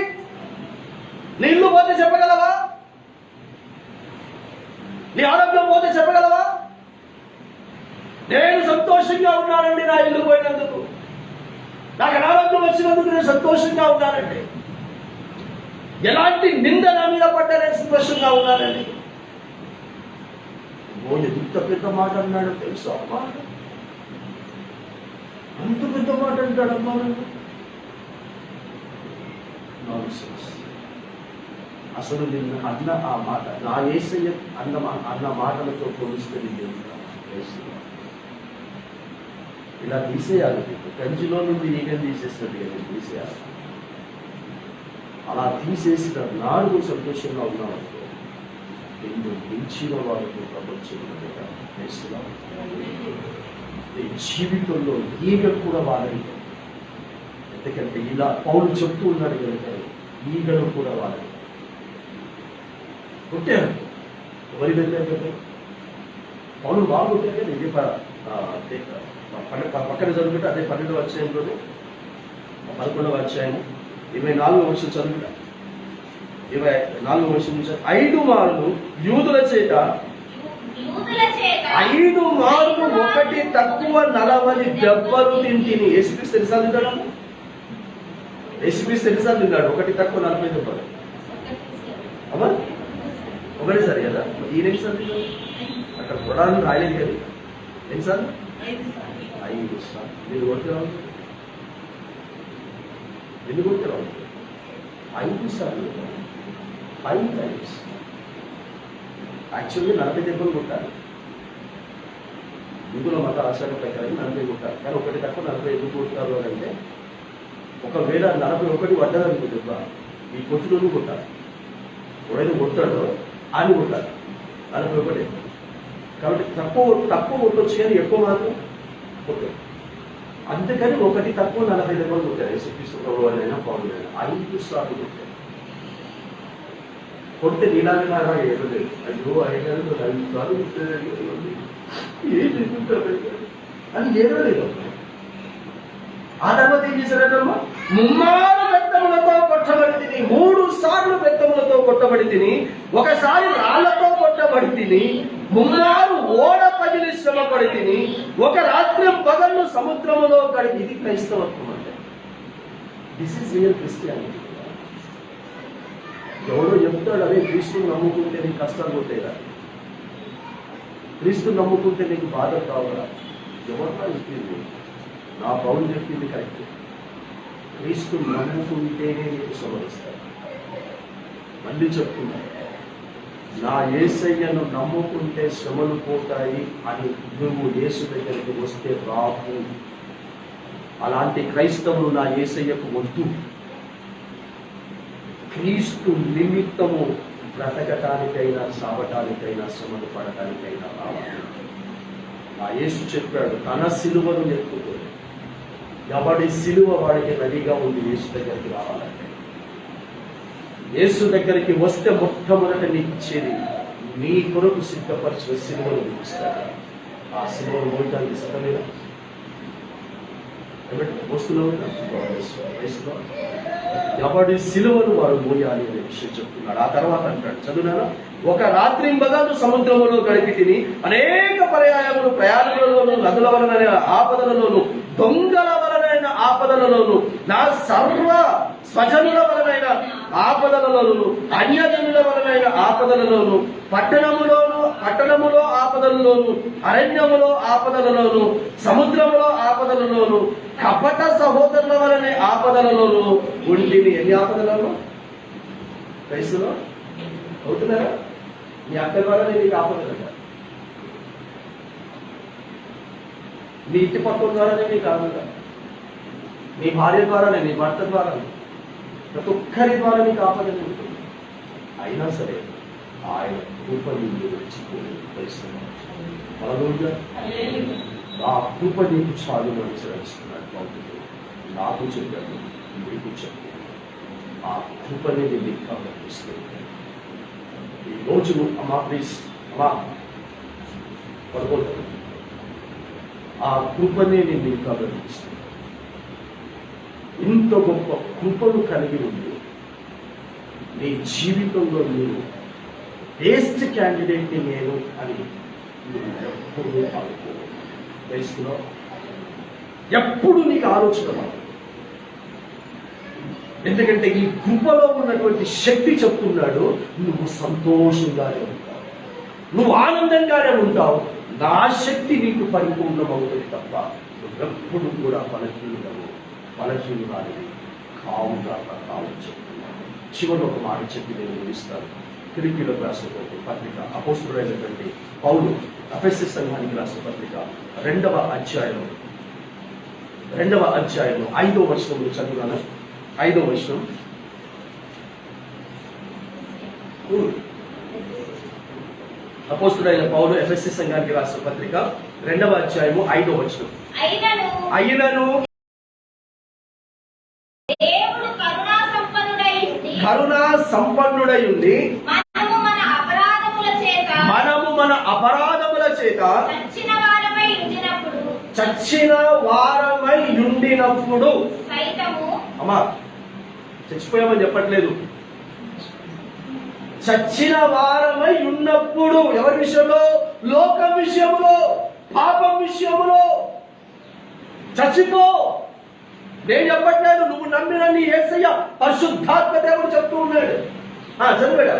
నీ ఇల్లు పోతే చెప్పగలవా? నీ ఆరోగ్యం పోతే చెప్పగలవా? నేను సంతోష సంతోషంగా ఉన్నానండి. నా ఇల్లు పోయినందుకు, నాకు అనారోగ్యం వచ్చినందుకు నేను సంతోషంగా ఉన్నానండి. ఎలాంటి నింద నా మీద పడ్డా నేను సంతోషంగా ఉన్నానండి. ఎంత పెద్ద మాట అన్నాడు తెలుసు అమ్మా, అంత పెద్ద మాట అంటాడమ్మా. అసలు నిన్ను అన్న ఆ మాట నా యేసయ్య అన్న మాటలతో పోలిస్తే ఇలా తీసేయాలి. కంచిలో నుండి ఈగని తీసేస్తుంది కదా, తీసేయాలి. అలా తీసేసిన నాడు సంతోషంగా ఉన్నామనుకో, నిన్ను మించిన వారికి ప్రపంచంలో నీ జీవితంలో ఈగ కూడా వాడని. ఎందుకంటే ఇలా పౌలు చెప్తూ ఉన్నాడు కనుక ఈగను కూడా వాడని కొట్టారు. ఎవరి వెళ్ళారు కదా, పౌలు బాగా కొట్టారు కదా. ఇది పక్కన చదువుకుంటే అదే 12వ అధ్యాయంలోనే 11వ అధ్యాయము 24వ వర్షం చదువుకుంటా. 24వ వర్షం నుంచి 5 మార్లు యూదుల చేత 5 మార్లు ఒకటి తక్కువ 40 దెబ్బలు తింటిని. యేసుక్రీస్తు ఎన్నిసార్లు తిన్నాడు? యేసుక్రీస్తు ఎన్నిసార్లు తిన్నాడు? ఒకటి తక్కువ 40 దెబ్బలు. అమ్మా ఒకటేసారి కదా. ఈయన ఎన్నిసార్లు తిన్నాడు? అక్కడ కొడాలని రాయలేదు కదా. ఎన్నిసార్లు? 5 సార్లు. మీరు కొట్టేవాళ్ళు, ఎందుకు కొట్టేవాళ్ళు? 5 సార్లు, 5 టైమ్స్. యాక్చువల్లీ 40 దెబ్బలు కొట్టాలి. హిందువుల మత ఆచారం ప్రకారం 40 కొట్టాలి. కానీ ఒకటి తక్కువ 40 ఎందుకు కొట్టారు అని అంటే, ఒకవేళ 41 పడ్డదనుకో దెబ్బ, ఈ కొట్టులోనూ కొట్టాలి. ఎవడైతే కొట్టాడో ఆయన కొట్టాలి. 41. కాబట్టి తక్కువ కొట్టొచ్చు కానీ ఎక్కువ మాత్రం కొట్టాడు. అందుకని ఒకటి తక్కువ 40 దెబ్బలు కొట్టారు. యేసుక్రీస్తు ప్రభువైనా పౌరులైనా 5 సార్లు కొట్టారు. కొడితే నీలాగా ఏమలేదు. అయ్యో 5 సార్లు కొట్టాడు ఏం చెప్తుంటారు అని ఏమలేదు. ఆ తర్వాత ఏం చేశారమ్మా? 3 బెత్తములతో కొట్టబడి తిని, 3 సార్లు బెత్తములతో కొట్టబడి తిని, ఒకసారి రాళ్లతో కొట్టబడి తిని, 3 ఓడ పగిలి శ్రమ పడి తిని, ఒక రాత్రి పగళ్ళు సముద్రములో గడిపి. ఇది క్రైస్తవత్వం అంటే. This is real Christianity. ఎవడో చెప్తాడు, అదే క్రీస్తుని నమ్ముకుంటే నీకు కష్టాలు కొట్టేదా, క్రీస్తుని నమ్ముకుంటే నీకు బాధ కావాలా? ఎవరినా చెప్పింది? నా పౌరులు చెప్పింది కరెక్ట్. క్రీస్తుని నమ్ముకుంటేనే నీకు సమరిస్తాడు. మళ్ళీ చెప్తున్నా, నా యేసయ్యను నమ్ముకుంటే శ్రమలు పోతాయి అని నువ్వు యేసు దగ్గరికి వస్తే రాకు. అలాంటి క్రైస్తవులు నా యేసయ్యకు వద్దు. క్రీస్తు నిమిత్తము బ్రతకటానికైనా సావటానికైనా శ్రమలు పడటానికైనా రావాలి. నా యేసు చెప్పాడు, తన సిలువను ఎత్తుకో. ఎవడి సిలువ వాడికి నదిగా ఉంది. యేసు దగ్గరికి రావాలంటే, యేసు దగ్గరికి వస్తే మొట్టమొదట నీకు ఇచ్చేది నీ కొరకు సిద్ధపరిచిన సిలువను ఇస్తాడు. ఆ సిలువను మోయటానికి సిద్ధమేనా? వస్తున్నావు. ఎవడి సిలువను వాడు మోయాలి అనే విషయం చెప్తున్నాడు. ఆ తర్వాత అంటాడు, చదువునా, ఒక రాత్రింబగలు సముద్రములో గడిపి తిని, అనేక పర్యాయములు ప్రయాణములలోను, నదుల వలన ఆపదలలోను, దొంగల వలనైన ఆపదలలోను, నా సర్వ స్వజనుల వలనైన ఆపదలలోను, అన్యజనుల వలనైన ఆపదలలోను, పట్టణములో ఆపదలలోను, అరణ్యములో ఆపదలలోను, సముద్రములో ఆపదలలోను, కపట సహోదరుల వలనే ఆపదలలోను ఉండిని. ఎన్ని ఆపదలలో? వయసులో అవుతున్నారా? మీ అక్క ద్వారానే నీకు ఆపదలు, మీ ఇంటి పక్కల ద్వారానే నీకు ఆపద, మీ భార్య ద్వారానే, నీ భర్త ద్వారానే, ప్రతి ఒక్కరి ద్వారా నీకు ఆపదలు ఉంటుంది. అయినా సరే ఆయన కృప నిన్ను విడిచిపోయి వహిస్తున్నాడు. ఆ కృప నీకు చాలు అనుసరిస్తున్నాడు. నాకు చెప్పాడు, మీకు చెప్పాడు. ఆ కృపని నేను గమనిస్తుంది. ఈ రోజు అమ్మా ప్లీజ్ అమ్మా పడుకోలేదు. ఆ కృపనే నేను గమనిస్తుంది. ఇంత గొప్ప కృపను కలిగి ఉంది నీ జీవితంలో మీరు బెస్ట్ క్యాండిడేట్ని నేను అని ఎప్పుడూ అనుకోవాలి. తెలుసుకున్నావు? ఎప్పుడు నీకు ఆలోచన రాదు. ఎందుకంటే ఈ కృపలో ఉన్నటువంటి శక్తి చెప్తున్నాడు, నువ్వు సంతోషంగానే ఉంటావు, నువ్వు ఆనందంగానే ఉంటావు, నా శక్తి నీకు పరిపూర్ణమవుతుంది తప్ప నువ్వెప్పుడు కూడా బలహీనురాలి కావుగా చెప్తున్నాను. చివరి ఒక మాట చెప్పి నేను ముగిస్తాను. ఫిలిప్పీయులకు రాసిన పత్రిక, అపోస్తలుడైనటువంటి పౌలు ఎఫెసీ సంఘానికి రాసిన పత్రిక 2వ అధ్యాయం 5వ వచనం చదువుతాను. 5వ వచనం. అపోస్తలుడైన పౌలు ఎఫెసీ సంఘానికి రాసిన పత్రిక 2వ అధ్యాయము 5వ వచనం. అయినను దేవుడు కరుణా సంపన్నుడై ఉండి మనము మన అపరాధముల చేత చచ్చిన వారమై ఉండినప్పుడు అమ్మా, చచ్చిపోయామని చెప్పట్లేదు. చచ్చిన వారమై ఉన్నప్పుడు ఎవరి విషయంలో? లోకం విషయంలో, పాపం విషయంలో చచ్చిపో. నేను చెప్పట్లేదు, నువ్వు నమ్మిన నీ యేసయ్య పరిశుద్ధాత్మ దేవుడు చెప్తూ ఉన్నాడు. చదివాడా?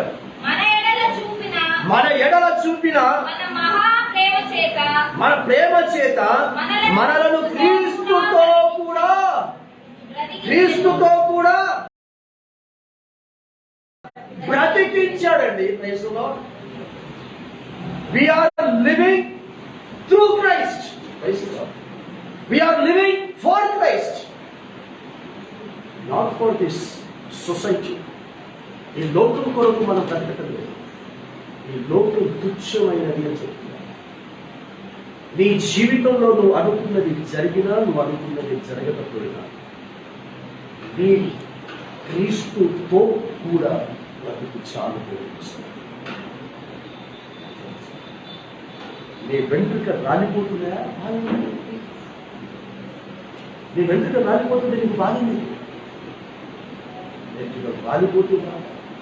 మన ఎడల చూపిన మన ప్రేమ చేత మనలను క్రీస్తుతో కూడా బ్రతికించాడండి. We are living through Christ. We are living for Christ, not for this society. ఈ లోకం కొరకు మనం బ్రతకటం లేదు. ఈ లోకం తుచ్చమైనది అని చెప్తున్నా. నీ జీవితంలో నువ్వు అనుకున్నది జరిగినా, నువ్వు అనుకున్నది జరగకపోయినా, నీ క్రీస్తుతో కూడా బ్రతుకు చాలు. నీ వెంట్రుక రాలిపోతున్నాయా? నీ వెంట్రుక రాలిపోతుంటే నీకు బాధండి. ఎంచుకలు రాలిపోతున్నా,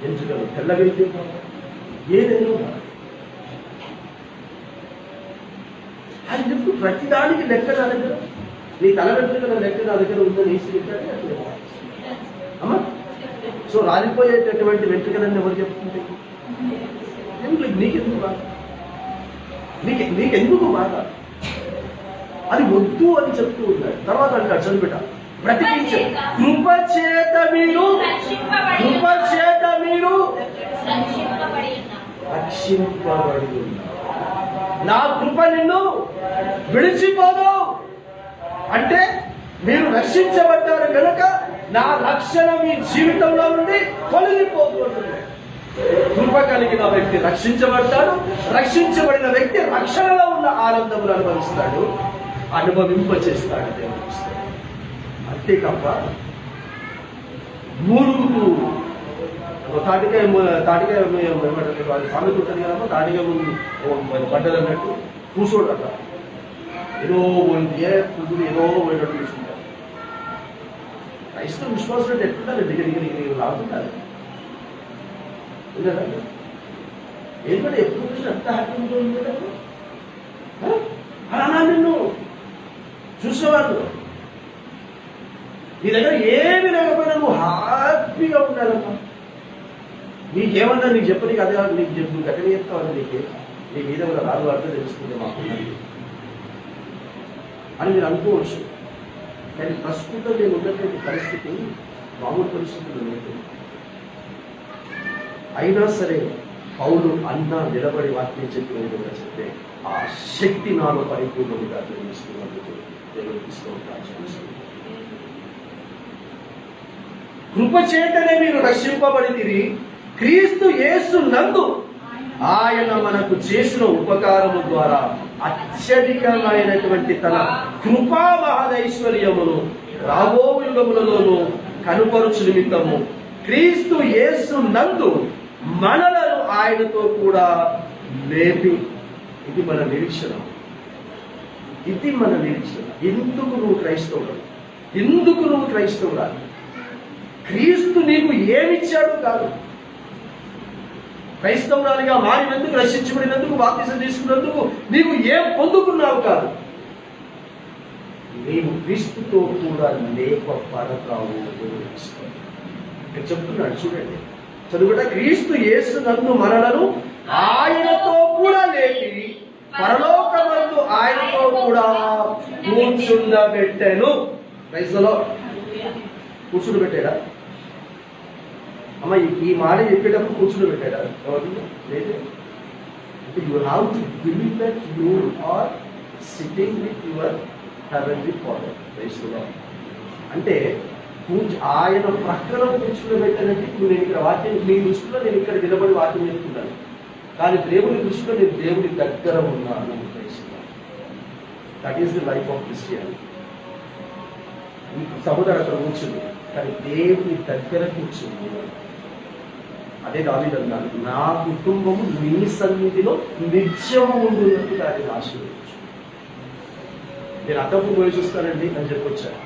ఎంచుకలు తెల్లగైతున్నా, ఏదైనా అది చెప్పు. ప్రతిదానికి లెక్క నా దగ్గర, నీ తల వెంట్రుక లెక్క నా దగ్గర ఉందని ఏసి చెప్పాడే అట్లే అమ్మా. సో రాలిపోయేటటువంటి వెంట్రుకలని ఎవరు చెప్తుంటే నీకెందుకు బాధ? నీకెందుకు బాధ? అది వద్దు అని చెప్తూ ఉన్నాడు. తర్వాత అంటాడు, చదివిట బ్రతికించే కృప చేత మీరు రక్షింపబడి ఉన్నారు. నా కృప నిన్ను విడిచిపోదు. అంటే మీరు రక్షించబడ్డారు కనుక నా రక్షణ మీ జీవితంలో నుండి తొలగిపోతూ ఉంటుంది. కృప కలిగిన వ్యక్తి రక్షించబడతాడు. రక్షించబడిన వ్యక్తి రక్షణలో ఉన్న ఆనందములు అనుభవింపచేస్తాడు దేవుడు. అంతే తప్ప మూలుగుతూ తాటికాయ సామెత ఉంటుంది కదమ్మా, తాటికాయ పడ్డది అన్నట్టు కూర్చోడు అట్లా ఏదో పోయింది, పువ్వులు ఏదో పోయినట్టు చూసుకుంటారు. క్రైస్తవ విశ్వాసం అంటే ఎట్లుండాలి? దిగ లాగుతుండాలి. ఏంటంటే ఎప్పుడు చూసి ఎంత హ్యాపీగా ఉంటుంది. అలా నిన్ను చూసేవాళ్ళు నీ దగ్గర ఏమి లేకపోయినా నువ్వు హ్యాపీగా ఉండాలమ్మా. నీకేమన్నా నీకు చెప్పని అదే నీకు చెప్పు, నువ్వు ఎక్కడ చెప్తావని నీ మీద కూడా రాదు అర్థం తెలుస్తుంది మాకున్నది అని మీరు అనుకోవచ్చు. కానీ ప్రస్తుతం నేను ఉన్నటువంటి పరిస్థితి మామూలు పరిస్థితులు లేదు. అయినా సరే పౌలు అన్నా నిలబడి వాక్యం చెప్పిన విధంగా చెప్తే ఆ శక్తి నాలో పరిపూర్ణంగా జరిగిస్తున్నందుకు దేవుడు తీసుకుంటాను. కృప చేతనే మీరు రక్షింపబడితిరి, క్రీస్తు యేసు నందు ఆయన మనకు చేసిన ఉపకారము ద్వారా అత్యధికమైనటువంటి తన కృపా మహదైశ్వర్యమును రాబో యుగములలోనూ కనుపరుచు నిమిత్తము క్రీస్తు యేసు నందు మనలను ఆయనతో కూడా లేపి. ఇది మన నిరీక్షణ. ఎందుకు నువ్వు క్రైస్తవుడు? క్రీస్తు నీకు ఏమిచ్చాడు కాదు. క్రైస్తవురాలిగా మారినందుకు, రక్షించబడినందుకు, బాప్తిసం తీసుకున్నందుకు నీకు ఏం పొందుకున్నావు కాదు. నీవు క్రీస్తుతో కూడా లేపబడతావు. ఇక్కడ చెప్తున్నాడు చూడండి, చదువుట క్రీస్తు యేసు నందు మనలను ఆయనతో కూడా లేపి పరలోకమందు ఆయనతో కూడా కూర్చుండబెట్టెను. క్రైస్తలో కూర్చుండబెట్టాడా అమ్మ? ఈ మాట చెప్పేటప్పుడు కూర్చుండబెట్టాడా? ఎవరు లేదు. అంటే you have to believe that you are sitting with your heavenly father. క్రైస్తలో అంటే ఆయన ప్రక్కన కూర్చుండబెట్టానంటే ఇప్పుడు నేను ఇక్కడ వాక్యం, మీ దృష్టిలో నేను ఇక్కడ నిలబడి వాక్యం చెప్తున్నాను, కానీ దేవుని దృష్టిలో నేను దేవుని దగ్గర ఉన్నాను. That is the life of Christianity. సహోదరు అక్కడ కూర్చుంది, కానీ దేవుని దగ్గర కూర్చుంది. అదే దావీదు అన్నాడు, నా కుటుంబము నీ సన్నిధిలో నిత్యము ఉండునట్టు దాన్ని ఆశీర్వదించు. నేను అత్తప్పుడు పోయి చూస్తానండి అని చెప్పొచ్చాను.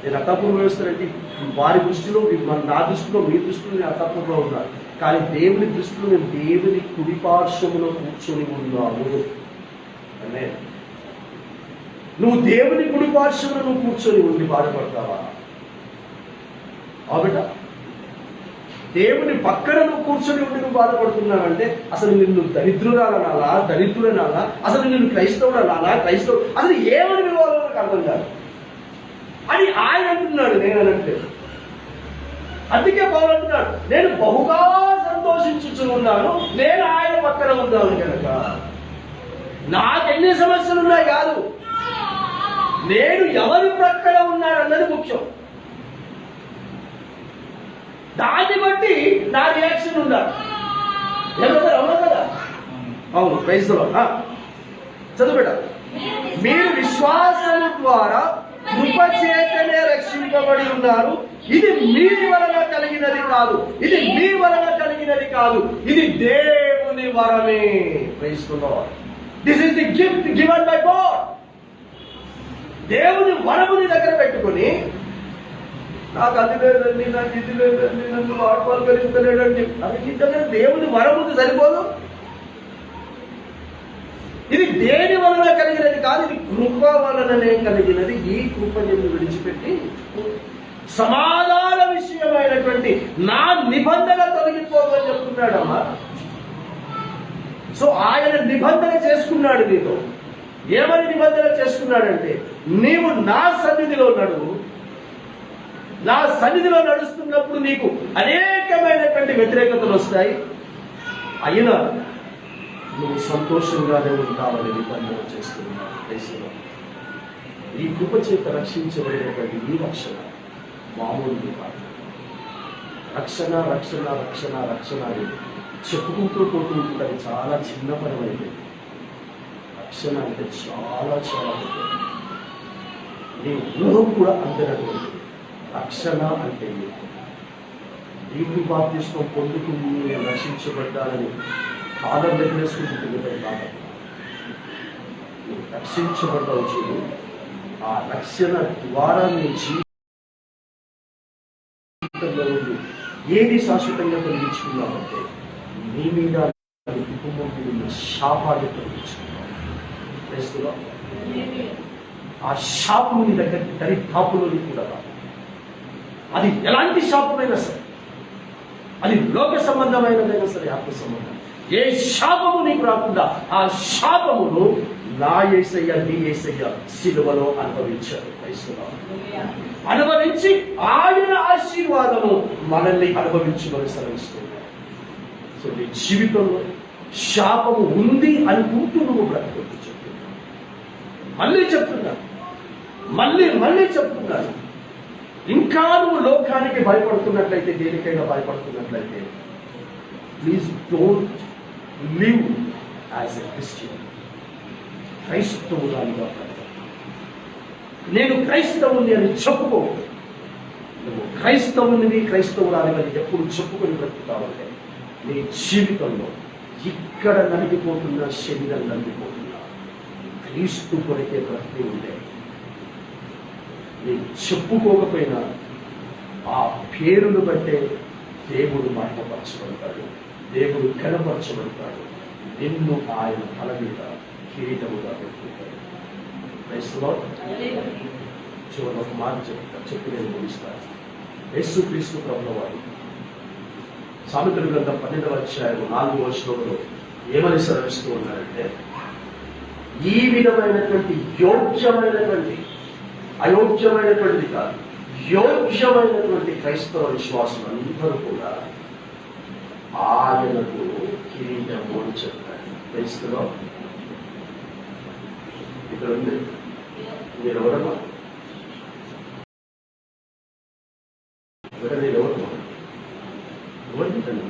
నేను అత్తప్పుడు వేస్తానంటే వారి దృష్టిలో, నా దృష్టిలో, మీ దృష్టిలో నేను అత్తప్పులో ఉన్నాను, కానీ దేవుని దృష్టిలో నేను దేవుని కుడిపార్శ్వములో కూర్చొని ఉన్నాను. అనే నువ్వు దేవుని కుడిపార్శ్వములో నువ్వు కూర్చొని ఉండి బాధపడతావా? ఆవిడ దేవుని పక్కన నువ్వు కూర్చొని ఉండి నువ్వు బాధపడుతున్నావంటే అసలు నిన్ను దరిద్రురాలనాలా, దరిద్రులనాలా, అసలు నిన్ను క్రైస్తవుడనాలా, క్రైస్తవుడు అసలు ఏమని విలువలో నాకు అర్థం కాదు అని ఆయన అంటున్నాడు. నేను అనట్లేదు. అందుకే పౌలు అంటున్నాడు, నేను బహుగా సంతోషించుచు ఉన్నాను, నేను ఆయన పక్కన ఉన్నాను కనుక. నాకెన్ని సమస్యలు ఉన్నాయి కాదు, నేను ఎవరి ప్రక్కన ఉన్నాను అన్నది ముఖ్యం. దాన్ని బట్టి నా రియాక్షన్ ఉండాలి. ఏమన్నా అవునా కదా? అవును. క్రైస్తవులు చదువుబెట్ట, మీరు విశ్వాసం ద్వారా కృపచేతనే రక్షింపబడి ఉన్నారు. ఇది మీ వలన కలిగినది కాదు, ఇది మీ వలన కలిగినది కాదు, ఇది దేవుని వరమే. Praise the Lord. This is the gift given by God. దేవుని వరముని దగ్గర పెట్టుకొని నాకు అది లేదండి, నాకు ఇది లేదండి, నన్ను వాడుకోగలుగుతలేడండి, అది దగ్గర దేవుని వరముని సరిపోదు. ఇది దేని వలన కలిగినది కాదు, ఇది కృప వలననే కలిగినది. ఈ కృప నిన్ను విడిచిపెట్టి సమాధాన విషయమైనటువంటి నా నిబంధన తొలగిపోదని చెప్తున్నాడమ్మా. సో ఆయన నిబంధన చేసుకున్నాడు నీతో. ఏమని నిబంధన చేసుకున్నాడంటే, నీవు నా సన్నిధిలో నడువు. నా సన్నిధిలో నడుస్తున్నప్పుడు నీకు అనేకమైనటువంటి వ్యతిరేకతలు వస్తాయి, అయినా నువ్వు సంతోషంగానే ఉంటావని నిబంధన చేస్తున్నావు. ఈ కృప చేత రక్షించబడినటువంటి ఈ రక్షణ మామూలు కాదు. రక్షణ రక్షణ రక్షణ రక్షణ అని చెప్పుకుంటూ పోతూ ఉంటుంది, చాలా చిన్న పరమైంది. రక్షణ అంటే చాలా చాలా నీ ఊహం కూడా అందనటువంటి రక్షణ అంటే దేవుని బాప్తిస్మం పొందుకుని నేను రక్షించబడ్డాలని కాలం వదిలేసుకుంటుంది కాదు. నువ్వు రక్షించబడ్డావు చూడు, ఆ రక్షణ ద్వారా నీ జీవితంలో ఏది శాశ్వతంగా తొలగించుకున్నావంటే నీ మీద నీ కుటుంబం మీద ఉన్న శాపాన్ని తొలగించుకున్నావు. ఆ శాపము నీ దగ్గర దరిద్రాపులోని కూడా రాదు. అది ఎలాంటి శాపమైనా సరే, అది లోక సంబంధమైనదైనా సరే, ఆత్మ సంబంధం, ఏ శాపము నీకు రాకుండా ఆ శాపమును నా యేసయ్య నీ యేసయ్య సిలువలో అనుభవించారు. అనుభవించి ఆయన ఆశీర్వాదము మనల్ని అనుభవించమని సెలవిస్తున్నారు. సో నీ జీవితంలో శాపము ఉంది అనుకుంటూ నువ్వు బ్రతకొద్దు చెప్తున్నాను. మళ్ళీ చెప్తున్నాను, మళ్ళీ చెప్తున్నాను. ఇంకా నువ్వు లోకానికి భయపడుతున్నట్లయితే, దేనికైనా భయపడుతున్నట్లయితే, please don't live as a Christian. క్రైస్తవురాలిగా నేను క్రైస్తవుని అని చెప్పుకో. నువ్వు క్రైస్తవురాలిగా ఎప్పుడు చెప్పుకొని బ్రతుకుతావంటే నీ జీవితంలో ఇక్కడ నలిగిపోతున్న శరీరం నలిగిపోతున్నా క్రీస్తు కొరకే బ్రతికి ఉండే. నేను చెప్పుకోకపోయినా ఆ పేరును బట్టే దేవుడు మహిమపరచబడతాడు, దేవుడు కనపరచబడతాడు. నిన్ను ఆయన తల మీద కిరీటముగా పెట్టుకుంటాడు. క్రైస్తవ చివరి ఒక మాట చెప్పి నేను ముగిస్తాను. యేసుక్రీస్తు ప్రభువు వారు సామెతల గ్రంథం 12వ అధ్యాయం 4వ వచనంలో ఏమని సెలవిస్తూ ఉన్నారంటే, ఈ విధమైనటువంటి యోగ్యమైనటువంటి అయోగ్యమైనటువంటిది కాదు, యోగ్యమైనటువంటి క్రైస్తవ విశ్వాసులందరూ కూడా ఆయనకు కిరీటము అని చెప్పారు. క్రైస్తవ ఇక్కడ ఉంది, మీరు ఎవరమ్మా? నేను ఎవరమ్మా? ఎవరు పెట్టాను?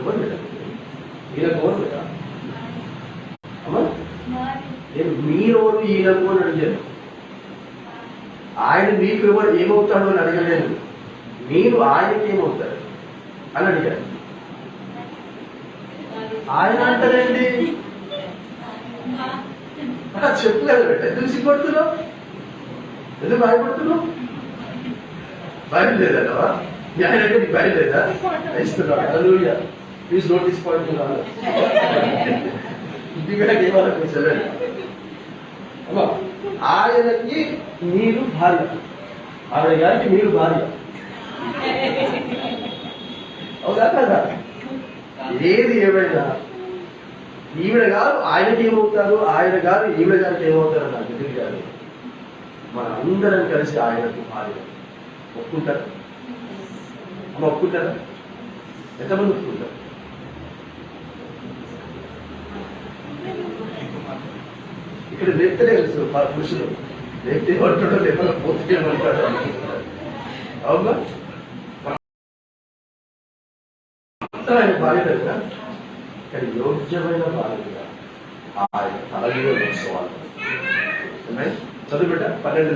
ఎవరు పెట్టాను? ఈయనకు ఎవరు పెట్టా అమ్మా? నేను మీరెవరు ఈయనకు అని అడిగాను. ఆయన మీకు ఎవరు ఏమవుతాడు అని అడగలేను, మీరు ఆయనకి ఏమవుతారు అని అడిగారు. ఆయన అంటారండి చెప్పలేదు బెట్ట. ఎందుకు సిగ్గుపడుతున్నావు? ఎందుకు భయపడుతున్నావు? భయం లేదన్నవా? ఆయన అంటే నీకు భయం లేదా? ఇస్తున్నాడు. హల్లెలూయా. ప్లీజ్ నోటీస్ పాయింట్ రాదు. ఇంటికి ఏమన్నా చదవండి అమ్మా. ఆయనకి మీరు భార్య, ఆవిడ గారికి మీరు భార్య. అవునా కదా? ఏది ఏమైనా ఈవిడ గారు ఆయనకి ఏమవుతారు, ఆయన గారు ఈవిడ గారికి ఏమవుతారు నాకు తెలియదు. కానీ మన అందరం కలిసి ఆయనకు భార్య. ఒప్పుకుంటారా అమ్మ? ఒప్పుకుంటారా? ఎంతమంది ఒప్పుకుంటారు? ఇక్కడ లేపుతనే తెలుసు పురుషులు లేపితే ఏమంటాడో లేకపోతే పోతే ఏమంటాడో అనుకుంటున్నారు. అవునా? ఆయన భార్య కదా, కానీ యోగ్యమైన భార్యగా ఆయన తల మీద వేసుకోవాలి. చదువు బిడ్డ 12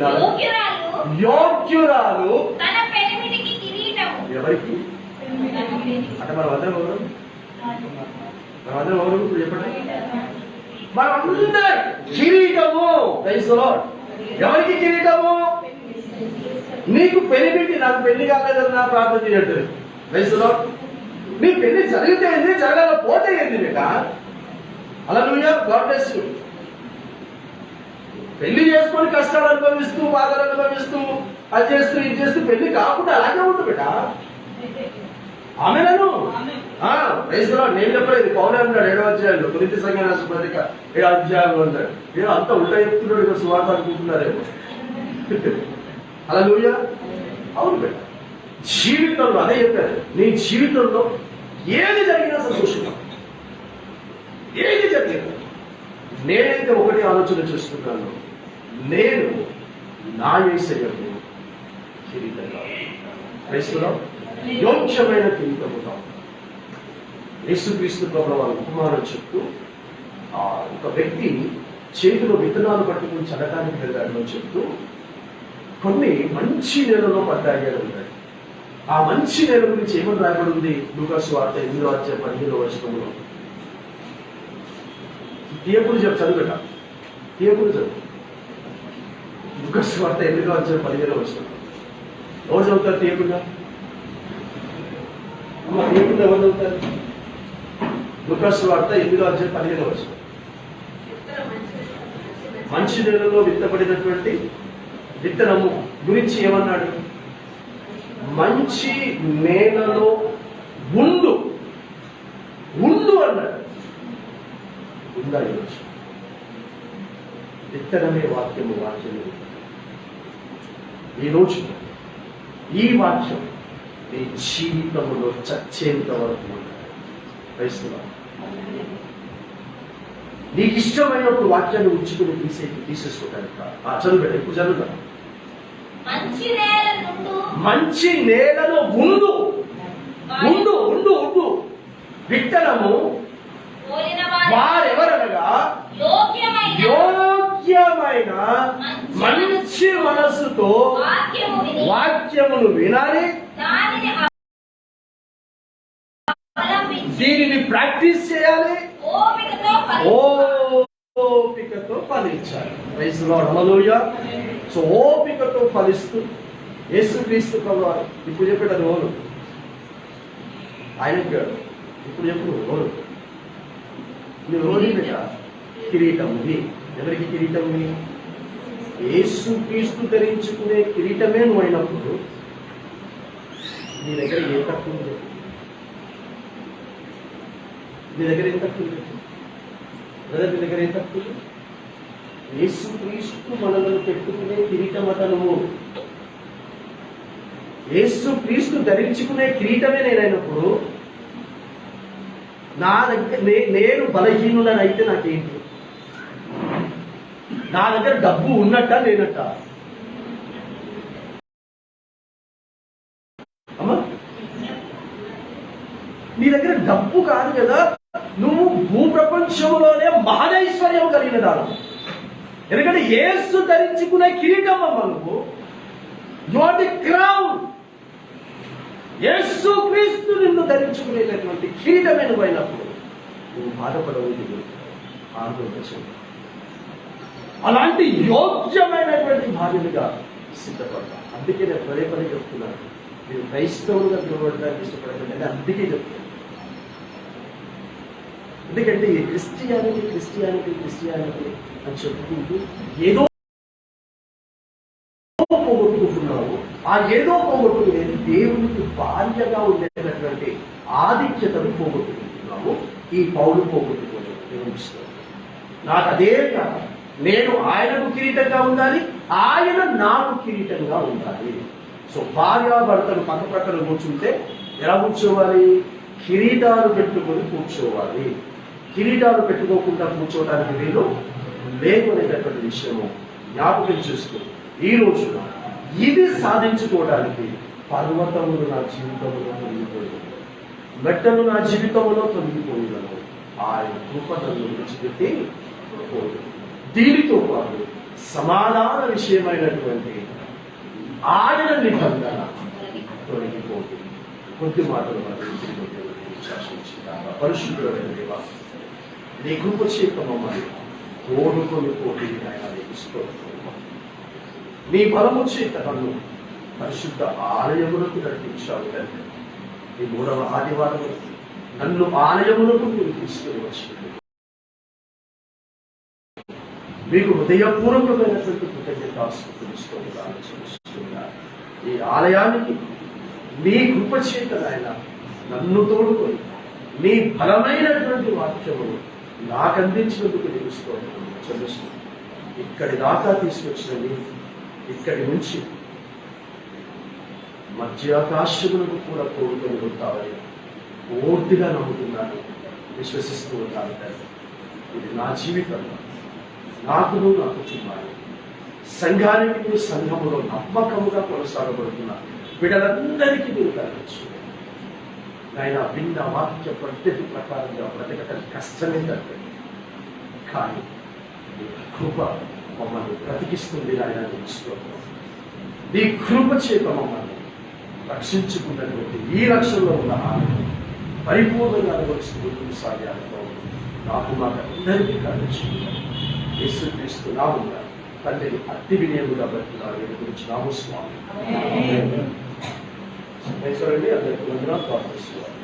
యోగ్యురాలు ఎవరికి అంటే మనమందరం ఎవరు? మనమందరం ఎవరు? ఇప్పుడు చెప్పండి. మనమందరం కిరీటము. ఎవరికి కిరీటము? నీకు పెళ్లి పెట్టి నాకు పెళ్లి కాలేదన్నా ప్రార్థన చేయట్టు. వయసులో నీ పెళ్లి జరిగితే ఏంది, జరగకపోతే ఏంది బిడ్డ? హల్లెలూయా. God bless you. పెళ్లి చేసుకొని కష్టాలు అనుభవిస్తూ, బాధలు అనుభవిస్తూ, అది చేస్తూ ఇది చేస్తూ పెళ్లి కాకుండా అలాగే ఉంటుంది బిడ్డ. ఆమెను వయసులో నేను చెప్పలేదు. పౌలు అన్నాడు 7వ అధ్యాయంలో, కొరింథీ సంఘం రాసిన పత్రిక 7వ అధ్యాయంలో అన్నాడు. నేను అంత ఉల్టా చెప్తున్నాడు ఇక్కడ సువార్త అనుకుంటున్నారేమో. హల్లెలూయా. అవును బిడ్డ, జీవితంలో అదే చెప్పారు. నీ జీవితంలో ఏది జరిగినా సంతోషంగా, ఏది జరిగినా నేనైతే ఒకటి ఆలోచన చేస్తున్నాను, నేను నా యేసయ్యకు కిరీటంగా క్రైస్తవులో యోగ్యమైన కిరీటముగా యేసుక్రీస్తు ప్రభువు వారి ఉపమానం చెప్తూ ఒక వ్యక్తి చేతిలో విత్తనాలు పట్టుకుని చల్లడానికి వెళ్ళాడు అని చెప్తూ కొన్ని మంచి నేలలో పడ్డాయి అని ఉన్నాడు. ఆ మంచి నేల గురించి ఏమని రాయబడి ఉంది? లూకా సువార్త 8వ అధ్యాయం 15వ వచనంలో. తీయకుడు చదువుట, తీయకుడు చదువు. లూకా సువార్త 8వ అధ్యాయం 15వ వచనం. ఎవరు చదువుతారు తీయకుండా? అమ్మ తీయకుండా ఎవరు చదువుతారు? లూకా సువార్త 8వ అధ్యాయం 15వ వచనం. మంచి నేలలో విత్తబడినటువంటి విత్తనము గురించి ఏమన్నాడు? మంచి నేలలో ఉండు అన్నాడు. ఉందా? ఈరోజు విత్తనమే వాక్యము. ఈరోజు ఈ వాక్యం నీ జీవితంలో చచ్చేంత వరకు ఉంటాడు. క్రైస్తవులు, నీకు ఇష్టమైనప్పుడు వాక్యాన్ని ఉంచుకుని తీసేసుకుంటాను. చదువు ఎప్పుడు చదువుతాను. మంచి నేలలో ఉండు. విత్తనము వారెవరనగా యోగ్యమైన మంచి మనస్సుతో వాక్యమును వినాలి, దీనిని ప్రాక్టీస్ చేయాలి, ఓపికతో ఫలించాలి. Praise the Lord. హల్లెలూయా. సో ఓపికతో ఫలిస్తూ యేసుక్రీస్తు ప్రభువారు ఇప్పుడు చెప్పాడు ఓరు ఆయనకి ఇప్పుడు చెప్పు ఓరు. నువ్వు రోజు బిడ్డ కిరీటం ఉంది. ఎవరికి కిరీటం ఉంది? యేసు క్రీస్తు ధరించుకునే కిరీటమే నువ్వు అయినప్పుడు నీ దగ్గర ఏం తక్కువ ఉంది? నీ దగ్గర ఏం తక్కువ ఉంది? బ్రదర్, నీ దగ్గర ఏం తక్కువ ఉంది? యేసు క్రీస్తు మనలను పెట్టుకునే కిరీటమతనము. యేసు క్రీస్తు ధరించుకునే కిరీటమే నేనైనప్పుడు నా దగ్గర నేను బలహీనులనైతే నాకేంటి? నా దగ్గర డబ్బు ఉన్నట్ట లేనట్ట? అమ్మా, నీ దగ్గర డబ్బు కాదు కదా, నువ్వు భూప్రపంచంలోనే మహదైశ్వర్యం కలిగిన దానం. ఎందుకంటే యేసు ధరించుకునే కిరీటం అమ్మ నువ్వు. You are the crown. Yesu Kristu నిన్ను ధరించుకునేటటువంటి కిరీటమే నువ్వు అయినప్పుడు నువ్వు బాధపడవద్దు, ఆందోళన. అలాంటి యోగ్యమైనటువంటి భార్యలుగా సిద్ధపడతా. అందుకే నేను పదే పదే చెప్తున్నాను, మీరు క్రైస్తవులుగా పిలువడానికి ఇష్టపడకండి. అందుకే చెప్తాను. ఎందుకంటే ఈ క్రిస్టియానిటీ అని చెప్పుకుంటూ ఏదో పోగొట్టుకుంటున్నావు. ఆ ఏదో పోగొట్టుకునేది దేవునికి భార్యగా ఉండేటటువంటి ఆధిక్యతను పోగొట్టుకుంటున్నావు. ఈ పౌలు పోగొట్టుకోలేదు. నాకు అదే కాదు, నేను ఆయనకు కిరీటంగా ఉండాలి, ఆయన నాకు కిరీటంగా ఉండాలి. సో భార్యాభర్తలు పక్క ప్రక్కన కూర్చుంటే ఎలా కూర్చోవాలి? కిరీటాలు పెట్టుకొని కూర్చోవాలి. కిరీటాలు పెట్టుకోకుండా కూర్చోవడానికి వీలు లేదు అనేటటువంటి విషయము జ్ఞాపకం చేసుకో. ఈ రోజున ఇది సాధించుకోవడానికి పర్వతములు నా జీవితంలో తొలగిపోయాను, మెట్టలు నా జీవితంలో తొలగిపోయినను ఆయన కృపను విడిచిపెట్టి పోదు. దీనితో పాటు సమాధాన విషయమైనటువంటి ఆయన నిబంధన తొలగిపోతుంది. కొద్ది మాటలు శాసించారు. పరిశుద్ధుడైన దేవా, నీ కృప చేత మమ్మల్ని తోడుకొని పోటీ ఆయన ఇష్టం. నీ బలము చేత నన్ను పరిశుద్ధ ఆలయములకు నడిపించావు తండ్రి. ఈ 3వ ఆదివారం నన్ను ఆలయములకు మీరు తీసుకుని వచ్చింది. మీకు హృదయపూర్వకమైనటువంటి కృతజ్ఞతాస్తుతులు ఆలోచిస్తున్నారు. ఈ ఆలయానికి మీ కృప చేత ఆయన నన్ను తోడుకొని మీ బలమైనటువంటి వాక్యమును నాకు అందించినందుకు తెలుసుకోవచ్చు. ఇక్కడి దాకా తీసుకొచ్చినది, ఇక్కడి నుంచి మధ్యాకాశములకు కూడా తోడుకొని ఉంటామని పూర్తిగా నమ్ముతున్నాను, విశ్వసిస్తూ ఉన్నాను. ఇది నా జీవితంలో నాకును నా కుటుంబాన్ని సంఘానికి సంఘములో నమ్మకముగా కొనసాగబడుతున్న బిడ్డలందరికీ మీరు కలవచ్చు. ఆయన భిన్న వాక్య పద్ధతి ప్రకారంగా బ్రతకటం కష్టమే తగ్గదు, కానీ కృప మమ్మల్ని బ్రతికిస్తుంది. ఆయన తెలుసుకోవాలి. నీ కృప చేత మమ్మల్ని రక్షించుకున్నటువంటి ఈ రక్షణలో ఉన్న ఆనందం పరిపూర్ణంగా అనుభవిస్తూ సాగాలతో నాకు అందరికీ కావచ్చు. యేసుక్రీస్తు నామమున తండ్రిని అతి వినయముగా బ్రతుకున్నారు. వీరి గురించి నాము స్వామి. అందరికీ వందనాలు. ప్రార్థిస్తున్నాను.